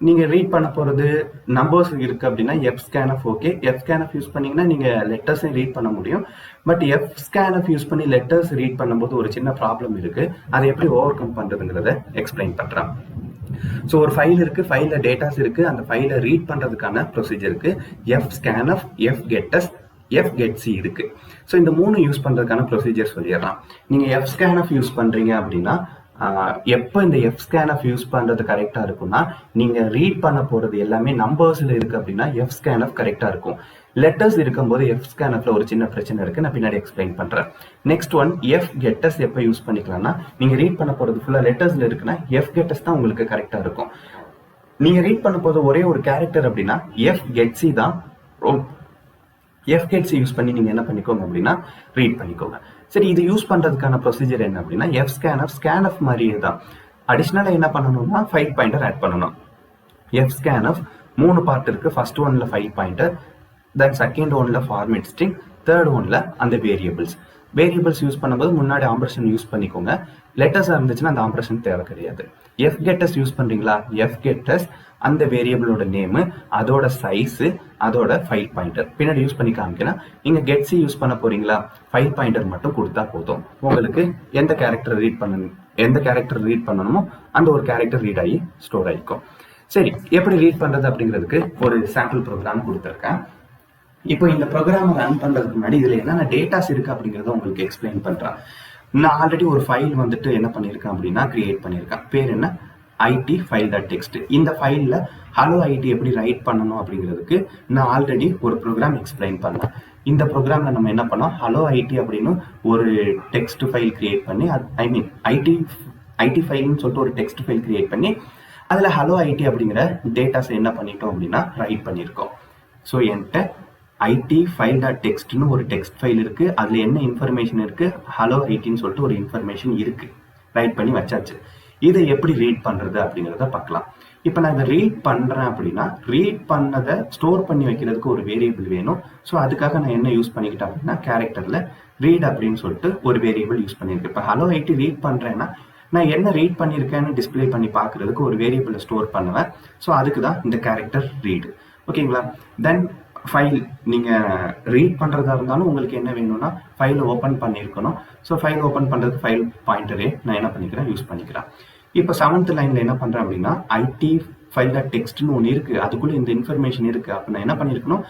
நீங்க ரீட் பண்ண போறது நம்பர்ஸ் இருக்கு அப்படின்னா fscanf ஓகே. fscanf யூஸ் பண்ணீங்கன்னா நீங்க லெட்டர்ஸ் ரீட் பண்ண முடியும். பட் fscanf யூஸ் பண்ணி லெட்டர்ஸ் ரீட் பண்ணும்போது ஒரு சின்ன ப்ராப்ளம் இருக்கு. அதை எப்படி ஓவர் கம் பண்றதுங்கிறத எக்ஸ்பிளைன் பண்றேன். ஸோ ஒரு ஃபைல் இருக்கு, ஃபைல்ல டேட்டாஸ் இருக்கு. அந்த ஃபைலை ரீட் பண்றதுக்கான ப்ரொசீஜருக்கு fscanf, fgetS, fgetC இருக்கு. ஸோ இந்த 3 யூஸ் பண்றதுக்கான ப்ரொசீஜர் சொல்லிடலாம். நீங்க fscanf யூஸ் பண்றீங்க அப்படின்னா எப்போ இந்த fscanf யூஸ் பண்றது கரெக்டா இருக்கும்னா நீங்க ரீட் பண்ண போறது எல்லாமே நம்பர்ஸ்ல இருக்கு அப்படின்னா fscanf கரெக்டா இருக்கும். லெட்டர்ஸ் இருக்கும்போது fscanfல ஒரு சின்ன பிரச்சனை இருக்கு. நான் பின்னாடி எக்ஸ்பிளைன் பண்றேன். நெக்ஸ்ட் ஒன் fgetS எப்போ யூஸ் பண்ணிக்கலாம்னா நீங்க ரீட் பண்ண போறது ஃபுல்லா லெட்டர்ஸ்ல இருக்குன்னா fgetS தான் உங்களுக்கு கரெக்டா இருக்கும். நீங்க ரீட் பண்ண போறது ஒரே ஒரு கேரக்டர் அப்படின்னா fgetC தான். fgetC யூஸ் பண்ணி நீங்க என்ன பண்ணிக்கோங்க அப்படின்னா ரீட் பண்ணிக்கோங்க. சரி, இது யூஸ் பண்றதுக்கான ப்ரொசீஜர் என்ன அப்படின்னா fscanf மாதிரியே தான். அடிஷனலா என்ன பண்ணணும்னா ஃபைல் பாயிண்டர் ஆட் பண்ணணும். fscanf 3 பார்ட் இருக்கு. ஃபர்ஸ்ட் ஒன்ல ஃபைல் பாயிண்டர், தென் செகண்ட் ஒன்ல ஃபார்மேட் ஸ்ட்ரிங், தேர்ட் ஒன்ல அந்த வேரியபிள்ஸ் யூஸ் பண்ணும்போது முன்னாடி ஆம்பரேஷன் யூஸ் பண்ணிக்கோங்க. லெட்டர்ஸா இருந்துச்சுன்னா அந்த ஆம்பரேஷன் தேவை கிடையாது. fgetS யூஸ் பண்றீங்களா, fgetS அந்த வேரியபிளோட நேம், அதோட சைஸ், அதோட ஃபைல் பாயிண்டர் பின்னாடி யூஸ் பண்ணி காமிக்கலாம். நீங்க getC யூஸ் பண்ண போறீங்களா, ஃபைல் பாயிண்டர் மட்டும் கொடுத்தா போதும். உங்களுக்கு எந்த கேரக்டர் ரீட் பண்ணணுமோ அந்த ஒரு கேரக்டர் ரீட் ஆகி ஸ்டோர் ஆகிக்கும். சரி, எப்படி ரீட் பண்றது அப்படிங்கிறதுக்கு ஒரு சாம்பிள் ப்ரோக்ராம் கொடுத்துருக்கேன். இப்போ இந்த ப்ரோக்ராம் ரன் பண்றதுக்கு முன்னாடி இதுல என்னென்ன டேட்டாஸ் இருக்கு அப்படிங்கறத உங்களுக்கு எக்ஸ்பிளைன் பண்றேன். நான் ஆல்ரெடி ஒரு ஃபைல் வந்துட்டு என்ன பண்ணிருக்கேன் அப்படின்னா கிரியேட் பண்ணிருக்கேன். பேர் என்ன, it.file.txt. இந்த ஃபைல்ல ஹலோ ஐடி எப்படி ரைட் பண்ணணும் அப்படிங்கிறதுக்கு நான் ஆல்ரெடி ஒரு ப்ரோக்ராம் எக்ஸ்பிளைன் பண்ணேன். இந்த ப்ரோக்ராம்ல நம்ம என்ன பண்ணோம், ஹலோ ஐடி அப்படின்னு ஒரு டெக்ஸ்ட் ஃபைல் கிரியேட் பண்ணி, ஐடி ஃபைல்னு சொல்லிட்டு ஒரு டெக்ஸ்ட் ஃபைல் கிரியேட் பண்ணி அதுல ஹலோ ஐடி அப்படிங்கிற டேட்டாஸ் என்ன பண்ணிட்டோம் அப்படின்னா ரைட் பண்ணியிருக்கோம். ஸோ என்கிட்ட it.file.txt ஒரு டெக்ஸ்ட் ஃபைல் இருக்கு. அதுல என்ன இன்ஃபர்மேஷன் இருக்கு, ஹலோ ஐடின்னு சொல்லிட்டு ஒரு இன்ஃபர்மேஷன் இருக்கு. ரைட் பண்ணி வச்சாச்சு. இதை எப்படி ரீட் பண்றது அப்படிங்கிறத பார்க்கலாம். இப்போ நான் இதை ரீட் பண்றேன் அப்படின்னா ரீட் பண்ணதை ஸ்டோர் பண்ணி வைக்கிறதுக்கு ஒரு வேரியபிள் வேணும். ஸோ அதுக்காக நான் என்ன யூஸ் பண்ணிக்கிட்டேன் அப்படின்னா கேரக்டர்ல ரீட் அப்படின்னு சொல்லிட்டு ஒரு வேரியபிள் யூஸ் பண்ணியிருக்கேன். இப்போ ஹலோ ஐடி ரீட் பண்றேன்னா நான் என்ன ரீட் பண்ணியிருக்கேன்னு டிஸ்பிளே பண்ணி பார்க்கறதுக்கு ஒரு வேரியபிளை ஸ்டோர் பண்ணுவேன். ஸோ அதுக்கு தான் இந்த கேரக்டர் ரீடு. ஓகேங்களா. தென் ஃபைல் நீங்க ரீட் பண்றதா இருந்தாலும் உங்களுக்கு என்ன வேணும்னா ஃபைலை ஓப்பன் பண்ணியிருக்கணும். ஸோ ஃபைல் ஓப்பன் பண்றதுக்கு ஃபைல் பாயிண்டரே நான் என்ன பண்ணிக்கிறேன், யூஸ் பண்ணிக்கிறேன். இப்போ 7th லைன்ல என்ன பண்றேன் அப்படின்னா it.file.txt ஒன்று இருக்கு. அதுக்குள்ள இந்த இன்ஃபர்மேஷன் இருக்கு. அப்போ நான் என்ன பண்ணிருக்கணும்,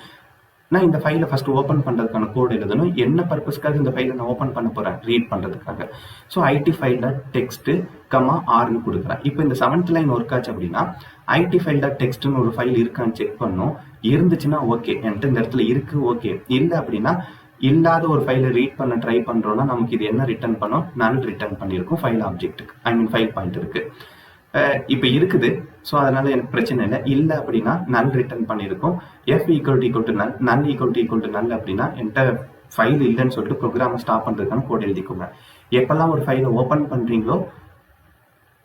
நான் இந்த ஃபைலை ஃபர்ஸ்ட் ஓப்பன் பண்ணுறதுக்கான கோட் எழுதணும். என்ன பர்பஸ்க்காக இந்த ஃபைலை நான் ஓப்பன் பண்ண போகிறேன், ரீட் பண்ணுறதுக்காக. So ID file dot text comma ஆர்னு கொடுக்குறேன். இப்போ இந்த 7th லைன் ஒர்க் ஆச்சு அப்படின்னா ஐடி ஃபைல் டாட் டெக்ஸ்ட்னு ஒரு ஃபைல் இருக்கான்னு செக் பண்ணணும். இருந்துச்சுன்னா ஓகே, என்கிட்ட இந்த இடத்துல இருக்கு, ஓகே. இல்லை அப்படின்னா இல்லாத ஒரு ஃபைலை ரீட் பண்ண ட்ரை பண்ணுறோன்னா நமக்கு இது என்ன ரிட்டர்ன் பண்ணோம், நல் ரிட்டர்ன் பண்ணியிருக்கும் ஃபைல் ஆப்ஜெக்ட்டுக்கு, ஐ மீன் ஃபைல் பாயிண்டருக்கு. இப்போ இருக்குது, ஸோ அதனால எனக்கு பிரச்சனை இல்லை. இல்லை அப்படின்னா நல் ரிட்டர்ன் பண்ணியிருக்கோம். எஃப் ஈக்குவல் டு நல், நல் ஈக்குவல் டு நல் அப்படின்னா என்கிட்ட ஃபைல் இல்லைன்னு சொல்லிட்டு ப்ரோக்ராமை ஸ்டாப் பண்ணுறதுக்கான கோட் எழுதிக்கோங்க. எப்பெல்லாம் ஒரு ஃபைலை ஓப்பன் பண்ணுறீங்களோ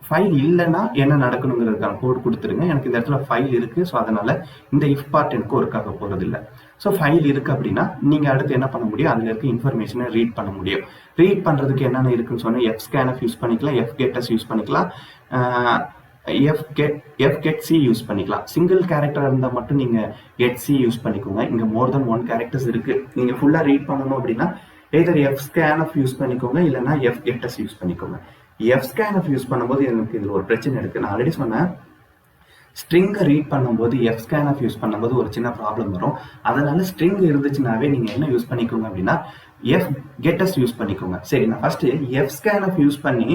ஃபைல் இல்லைன்னா என்ன நடக்கணுங்கிறதுக்கான கோட் கொடுத்துருங்க. எனக்கு இந்த இடத்துல ஃபைல் இருக்கு, ஸோ அதனால இந்த இஃப் பார்ட் எனக்கு ஒர்க் ஆக போறது இல்லை. ஸோ ஃபைல் இருக்கு அப்படின்னா நீங்க அடுத்து என்ன பண்ண முடியும், அதுல இருக்க இன்ஃபர்மேஷனை ரீட் பண்ண முடியும். ரீட் பண்றதுக்கு என்னென்ன இருக்குன்னு சொன்னா எஃப் ஸ்கேன்எஃப் யூஸ் பண்ணிக்கலாம், எஃப் கெட்எஸ் யூஸ் பண்ணிக்கலாம், எஃப் கெட் சி யூஸ் பண்ணிக்கலாம். சிங்கிள் கேரக்டர் இருந்தால் மட்டும் நீங்க கெட் சி யூஸ் பண்ணிக்கோங்க. இங்க மோர் தென் 1 கேரக்டர்ஸ் இருக்கு, நீங்க ஃபுல்லா ரீட் பண்ணணும் அப்படின்னா எதர் எஃப் ஸ்கேன்எஃப் யூஸ் பண்ணிக்கோங்க, இல்லைன்னா எஃப் கெட்எஸ் யூஸ் பண்ணிக்கோங்க. எஃப் ஸ்கேன்எஃப் யூஸ் பண்ணும்போது எனக்கு இதில் ஒரு பிரச்சனை இருக்கு. நான் ஆல்ரெடி சொன்னேன், ஸ்ட்ரிங்கை ரீட் பண்ணும்போது எஃப் ஸ்கேன்எஃப் யூஸ் பண்ணும்போது ஒரு சின்ன ப்ராப்ளம் வரும். அதனால ஸ்ட்ரிங் இருந்துச்சுனாவே நீங்க என்ன யூஸ் பண்ணிக்கோங்க அப்படின்னா எஃப் கெட்எஸ் யூஸ் பண்ணிக்கோங்க. சரி, நான் ஃபர்ஸ்ட் எஃப் ஸ்கேன்எஃப் யூஸ் பண்ணி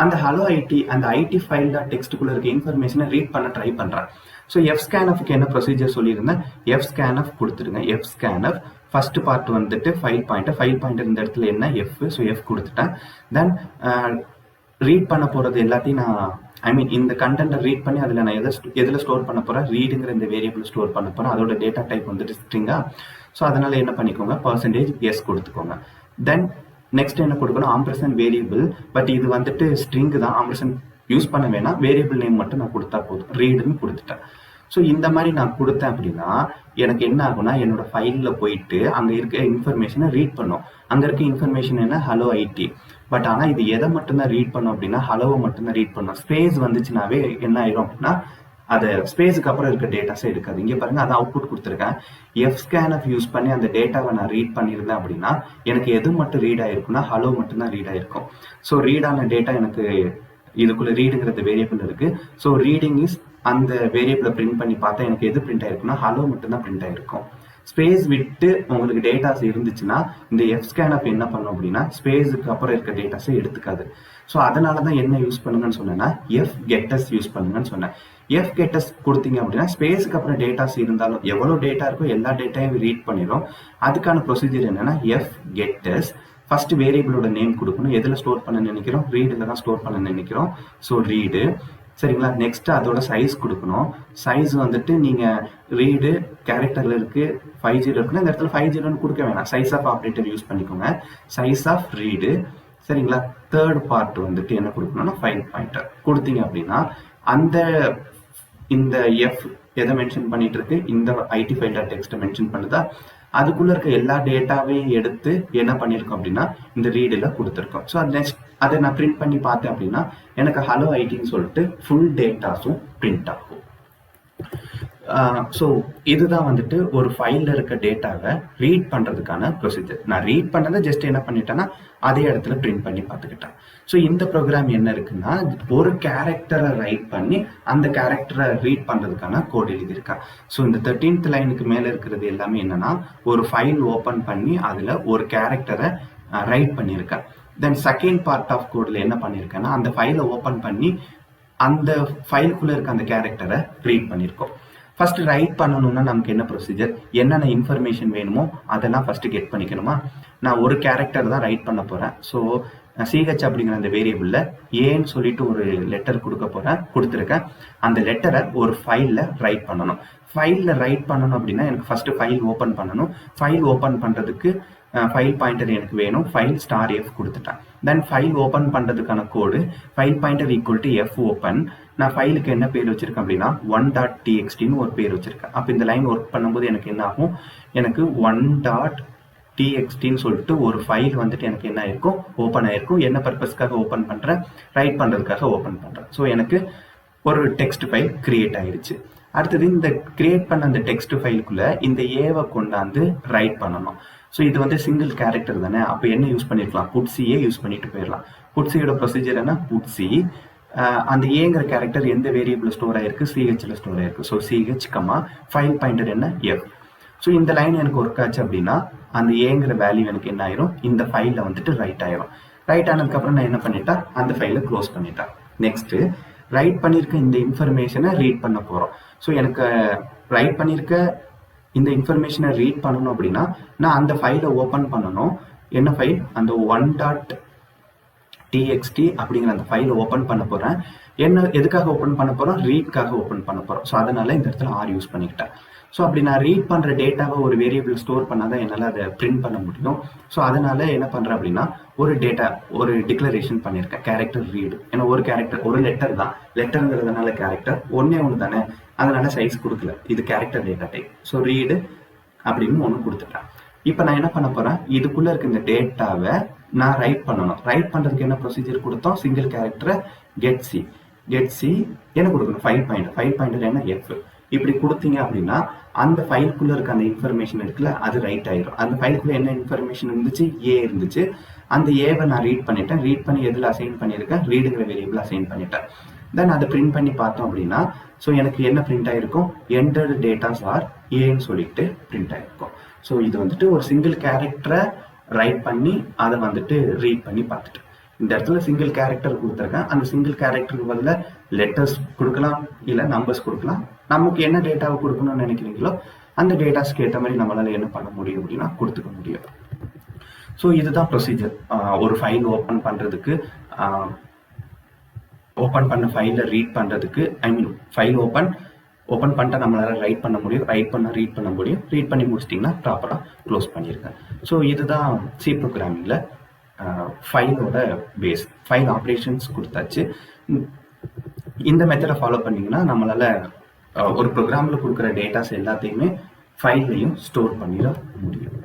அந்த ஹலோ ஐடி அந்த ஐடி ஃபைல் டாட் டெக்ஸ்ட்டுக்குள்ள இருக்க இன்ஃபர்மேஷனை ரீட் பண்ண ட்ரை பண்றேன். ஸோ எஃப் ஸ்கேன்எஃப்க்கு என்ன ப்ரொசீஜர் சொல்லியிருந்தேன், எஃப் ஸ்கேன்எஃப் கொடுத்துருங்க. எஃப் ஸ்கேன்எஃப் ஃபர்ஸ்ட் பார்ட் வந்துட்டு ஃபைல் பாயிண்டர் இந்த இடத்துல என்ன எஃப், ஸோ எஃப் கொடுத்துட்டேன். தென் ரீட் பண்ண போறது எல்லாத்தையும் நான் ஐ மீன் இந்த கண்டென்ட்டை ரீட் பண்ணி அதில் நான் எதில் ஸ்டோர் பண்ண போறேன், ரீடுங்கிற இந்த வேரியபிள் ஸ்டோர் பண்ண போறேன். அதோட டேட்டா டைப் வந்துட்டு ஸ்ட்ரிங்கா. ஸோ அதனால என்ன பண்ணிக்கோங்க, %s கொடுத்துக்கோங்க. தென் நெக்ஸ்ட் என்ன கொடுக்கணும், ஆம்பர்சன்ட் வேரியபிள். பட் இது வந்துட்டு ஸ்ட்ரிங் தான், ஆம்பர்சன்ட் யூஸ் பண்ண வேணாம், வேரியபிள் நேம் மட்டும் நான் கொடுத்தா போதும், ரீடுன்னு கொடுத்துட்டேன். ஸோ இந்த மாதிரி நான் கொடுத்தேன் அப்படின்னா எனக்கு என்ன ஆகும்னா என்னோட ஃபைலில் போயிட்டு அங்கே இருக்க இன்ஃபர்மேஷனை ரீட் பண்ணும். அங்கே இருக்க இன்ஃபர்மேஷன் என்ன, ஹலோ ஐடி. பட் ஆனால் இது எதை மட்டும்தான் ரீட் பண்ணும் அப்படின்னா ஹலோவை மட்டும்தான் ரீட் பண்ணும். ஸ்பேஸ் வந்துச்சுனாவே என்ன ஆயிரும் அப்படின்னா அது ஸ்பேஸுக்கு அப்புறம் இருக்க டேட்டாஸே இருக்காது. இங்கே பாருங்க, அதை அவுட்புட் கொடுத்துருக்கேன். எஃப் ஸ்கேன்எஃப் யூஸ் பண்ணி அந்த டேட்டாவை நான் ரீட் பண்ணியிருந்தேன் அப்படின்னா எனக்கு எது மட்டும் ரீட் ஆயிருக்குன்னா ஹலோ மட்டும்தான் ரீட் ஆயிருக்கும். ஸோ ரீடான டேட்டா எனக்கு இதுக்குள்ள ரீடுங்கிறது வேரியபிள் இருக்கு. ஸோ ரீடிங் இஸ் அந்த வேரியபிளை பிரிண்ட் பண்ணி பார்த்தா எனக்கு எது பிரிண்ட் ஆயிருக்குன்னா ஹலோ மட்டும்தான் பிரிண்ட் ஆயிருக்கும். ஸ்பேஸ் விட்டு உங்களுக்கு டேட்டாஸ் இருந்துச்சுன்னா இந்த எஃப் ஸ்கேன்எஃப் என்ன பண்ணும் அப்படின்னா ஸ்பேஸுக்கு அப்புறம் இருக்க டேட்டாஸை எடுத்துக்காது. ஸோ அதனால தான் என்ன யூஸ் பண்ணுங்கன்னு சொன்னேன்னா எஃப் கெட்டஸ் யூஸ் பண்ணுங்கன்னு சொன்னேன். எஃப் கெட்டஸ் கொடுத்தீங்க அப்படின்னா ஸ்பேஸுக்கு அப்புறம் டேட்டாஸ் இருந்தாலும் எவ்வளோ டேட்டா இருக்கோ எல்லா டேட்டாவையும் ரீட் பண்ணிடும். அதுக்கான ப்ரொசீஜர் என்னன்னா எஃப் கெட்டஸ் ஃபர்ஸ்ட் வேரியபிளோட நேம் கொடுக்கணும். எதில் ஸ்டோர் பண்ண நினைக்கிறோம், ரீடில் தான் ஸ்டோர் பண்ண நினைக்கிறோம். ஸோ ரீடு, சரிங்களா. நெக்ஸ்ட் அதோட சைஸ் கொடுக்கணும். சைஸ் வந்துட்டு நீங்க ரீடு கேரக்டர்ல இருக்கு 50 இருக்குன்னா இந்த இடத்துல 50ன்னு கொடுக்க வேணாம், சைஸ் ஆஃப் ஆப்ரேட்டர் யூஸ் பண்ணிக்கோங்க. சைஸ் ஆஃப் ரீடு, சரிங்களா. தேர்ட் பார்ட் வந்துட்டு என்ன கொடுக்கணும்னா ஃபைல் பாயிண்டர் கொடுத்தீங்க அப்படின்னா அந்த இந்த எஃப் எதை மென்ஷன் பண்ணிட்டு இருக்கு, இந்த ஐடி ஃபைல் டாட் டெக்ஸ்ட்டை மென்ஷன் பண்ணுதா, அதுக்குள்ள இருக்க எல்லா டேட்டாவையும் எடுத்து என்ன பண்ணியிருக்கோம் அப்படின்னா இந்த ரீடில் கொடுத்துருக்கோம். ஸோ நெக்ஸ்ட் அதை நான் பிரிண்ட் பண்ணி பார்த்தேன் அப்படின்னா எனக்கு ஹலோ ஐடின்னு சொல்லிட்டு ஃபுல் டேட்டாஸும் பிரிண்ட் ஆகும். ஸோ இதுதான் வந்துட்டு ஒரு ஃபைலில் இருக்க டேட்டாவை ரீட் பண்ணுறதுக்கான ப்ரொசீஜர். நான் ரீட் பண்ணதை ஜஸ்ட் என்ன பண்ணிட்டேன்னா அதே இடத்துல பிரிண்ட் பண்ணி பார்த்துக்கிட்டேன். ஸோ இந்த ப்ரோக்ராம் என்ன இருக்குன்னா ஒரு கேரக்டரை ரைட் பண்ணி அந்த கேரக்டரை ரீட் பண்ணுறதுக்கான கோட் எழுதியிருக்கேன். ஸோ இந்த 13th லைனுக்கு மேலே இருக்கிறது எல்லாமே என்னன்னா ஒரு ஃபைல் ஓப்பன் பண்ணி அதில் ஒரு கேரக்டரை ரைட் பண்ணியிருக்கேன். தென் செகண்ட் பார்ட் ஆஃப் கோடில் என்ன பண்ணியிருக்கேன்னா அந்த ஃபைலை ஓப்பன் பண்ணி அந்த ஃபைலுக்குள்ளே இருக்க அந்த கேரக்டரை ரீட் பண்ணியிருக்கோம். ஃபர்ஸ்ட் ரைட் பண்ணணும்னா நமக்கு என்ன ப்ரொசீஜர், என்னென்ன இன்ஃபர்மேஷன் வேணுமோ அதெல்லாம் ஃபர்ஸ்ட் கெட் பண்ணிக்கணுமா. நான் ஒரு கேரக்டர் தான் ரைட் பண்ண போறேன். ஸோ சிஹெச் அப்படிங்கிற அந்த வேரியபிள்ல ஏன்னு சொல்லிட்டு ஒரு லெட்டர் கொடுத்துருக்கேன். அந்த லெட்டரை ஒரு ஃபைல்ல ரைட் பண்ணணும். ஃபைல்ல ரைட் பண்ணணும் அப்படின்னா எனக்கு ஃபர்ஸ்ட் ஃபைல் ஓப்பன் பண்ணணும். ஃபைல் ஓப்பன் பண்றதுக்கு ஃபைல் பாயிண்டர் எனக்கு வேணும். ஃபைல் *f கொடுத்துட்டேன். தென் ஃபைல் ஓப்பன் பண்றதுக்கான code file pointer equal to F open. நான் ஃபைலுக்கு என்ன பேர் வச்சிருக்கேன் அப்படின்னா 1.txt ஒரு பேர் வச்சிருக்கேன். அப்போ இந்த லைன் ஒர்க் பண்ணும்போது எனக்கு என்ன ஆகும், எனக்கு 1.txt சொல்லிட்டு ஒரு ஃபைல் வந்துட்டு எனக்கு என்ன ஆயிருக்கும், ஓப்பன் ஆயிருக்கும். என்ன பர்பஸ்க்காக ஓப்பன் பண்றேன், ரைட் பண்றதுக்காக ஓப்பன் பண்றேன். ஸோ எனக்கு ஒரு டெக்ஸ்ட் ஃபைல் கிரியேட் ஆயிருச்சு. அடுத்தது இந்த கிரியேட் பண்ண அந்த டெக்ஸ்ட் ஃபைலுக்குள்ள இந்த ஏவை கொண்டாந்து ரைட் பண்ணணும். ஸோ இது வந்து சிங்கிள் கேரக்டர் தானே, அப்போ என்ன யூஸ் பண்ணிருக்கலாம், புட்சியே யூஸ் பண்ணிட்டு போயிடலாம். புட்சியோட ப்ரொசீஜர் என்ன, புட்சி அந்த ஏங்கிற கேரக்டர் எந்த வேரியபிள் ஸ்டோர் ஆயிருக்கு, சிஹெச்ல ஸ்டோர் ஆயிருக்கு. So CH comma file pointer என்ன எஃப். ஸோ இந்த லைன் எனக்கு ஒர்க் ஆச்சு அப்படின்னா அந்த ஏங்கிற வேல்யூ எனக்கு என்ன ஆயிரும், இந்த ஃபைலில் வந்துட்டு ரைட் ஆயிரும். ரைட் ஆனதுக்கப்புறம் நான் என்ன பண்ணிட்டேன், அந்த ஃபைலை க்ளோஸ் பண்ணிட்டேன். நெக்ஸ்ட்டு ரைட் பண்ணியிருக்க இந்த இன்ஃபர்மேஷனை ரீட் பண்ண போகிறோம். ஸோ எனக்கு ரைட் பண்ணியிருக்க இந்த இன்ஃபர்மேஷனை ரீட் பண்ணணும் அப்படின்னா நான் அந்த ஃபைலை ஓப்பன் பண்ணணும். என்ன ஃபைல், அந்த 1.txt அப்படிங்கிற அந்த ஃபைலை ஓப்பன் பண்ண போகிறேன். என்ன எதுக்காக ஓப்பன் பண்ண போகிறோம், ரீட்காக ஓப்பன் பண்ண போகிறோம். ஸோ அதனால இந்த இடத்துல ஆர் யூஸ் பண்ணிக்கிட்டேன். ஸோ அப்படி நான் ரீட் பண்ணுற டேட்டாவை ஒரு வேரியபிள் ஸ்டோர் பண்ணால் தான் என்னால் அதை பிரிண்ட் பண்ண முடியும். ஸோ அதனால என்ன பண்ணுறேன் அப்படின்னா ஒரு டிக்ளரேஷன் பண்ணியிருக்கேன், கேரக்டர் ரீடு. ஏன்னா ஒரு கேரக்டர் ஒரு லெட்டர் தான், லெட்டருங்கிறதுனால கேரக்டர் ஒன்றே ஒன்று தானே, அதனால சைஸ் கொடுக்கல, இது character data type. So read அப்படின்னு ஒன்று கொடுத்துட்டேன். இப்போ நான் என்ன பண்ண போகிறேன், இதுக்குள்ளே இருக்க இந்த டேட்டாவை நான் ரைட் பண்ணணும். ரைட் பண்ணுறதுக்கு என்ன ப்ரொசீஜர் கொடுத்தோம், சிங்கிள் கேரக்டரை கெட் சி என்ன கொடுக்கணும், ஃபைல் பாயிண்டர் என்ன எஃப். இப்படி கொடுத்தீங்க அப்படின்னா அந்த ஃபைலுக்குள்ள இருக்க அந்த இன்ஃபர்மேஷன் இருக்குல்ல, அது ரைட் ஆயிரும். அந்த ஃபைலுக்குள்ள என்ன இன்ஃபர்மேஷன் இருந்துச்சு, ஏ இருந்துச்சு. அந்த ஏவை நான் ரீட் பண்ணிட்டேன். ரீட் பண்ணி எதில் அசைன் பண்ணியிருக்கேன், ரீடுங்கிற வேரியபிள் அசைன் பண்ணிட்டேன். தென் அதை பிரிண்ட் பண்ணி பார்த்தோம் அப்படின்னா ஸோ எனக்கு என்ன பிரிண்ட் ஆயிருக்கும், என்டர்டு டேட்டாஸ் ஆர் ஏன்னு சொல்லிட்டு பிரிண்ட் ஆயிருக்கும். ஸோ இது வந்துட்டு ஒரு சிங்கிள் கேரக்டரை ரைட் பண்ணி அதை வந்துட்டு ரீட் பண்ணி பார்த்துட்டு இந்த இடத்துல சிங்கிள் கேரக்டர் கொடுத்துருக்கேன். அந்த சிங்கிள் கேரக்டருக்கு பதிலாக லெட்டர்ஸ் கொடுக்கலாம், இல்லை நம்பர்ஸ் கொடுக்கலாம். நமக்கு என்ன டேட்டாவை கொடுக்கணும்னு நினைக்கிறீங்களோ அந்த டேட்டாஸ்க்கு ஏற்ற மாதிரி நம்மளால என்ன பண்ண முடியும் அப்படின்னா கொடுத்துக்க முடியும். ஸோ இதுதான் ப்ரொசீஜர். ஒரு ஃபைல் ஓப்பன் பண்ணுறதுக்கு, ஓப்பன் பண்ண ஃபைலை ரீட் பண்ணுறதுக்கு, ஃபைல் ஓப்பன் பண்ணிட்டா நம்மளால ரைட் பண்ண முடியும், ரீட் பண்ண முடியும். ரீட் பண்ணி முடிச்சிட்டிங்கன்னா ப்ராப்பராக க்ளோஸ் பண்ணியிருக்கேன். ஸோ இதுதான் சி ப்ரோக்ராமிங்கில் ஃபைலோட பேஸ். ஃபைல் ஆப்ரேஷன்ஸ் கொடுத்தாச்சு. இந்த மெத்தடை ஃபாலோ பண்ணிங்கன்னா நம்மளால ஒரு ப்ரோக்ராமில் கொடுக்குற டேட்டாஸ் எல்லாத்தையுமே ஃபைல்லையும் ஸ்டோர் பண்ணிட முடியும்.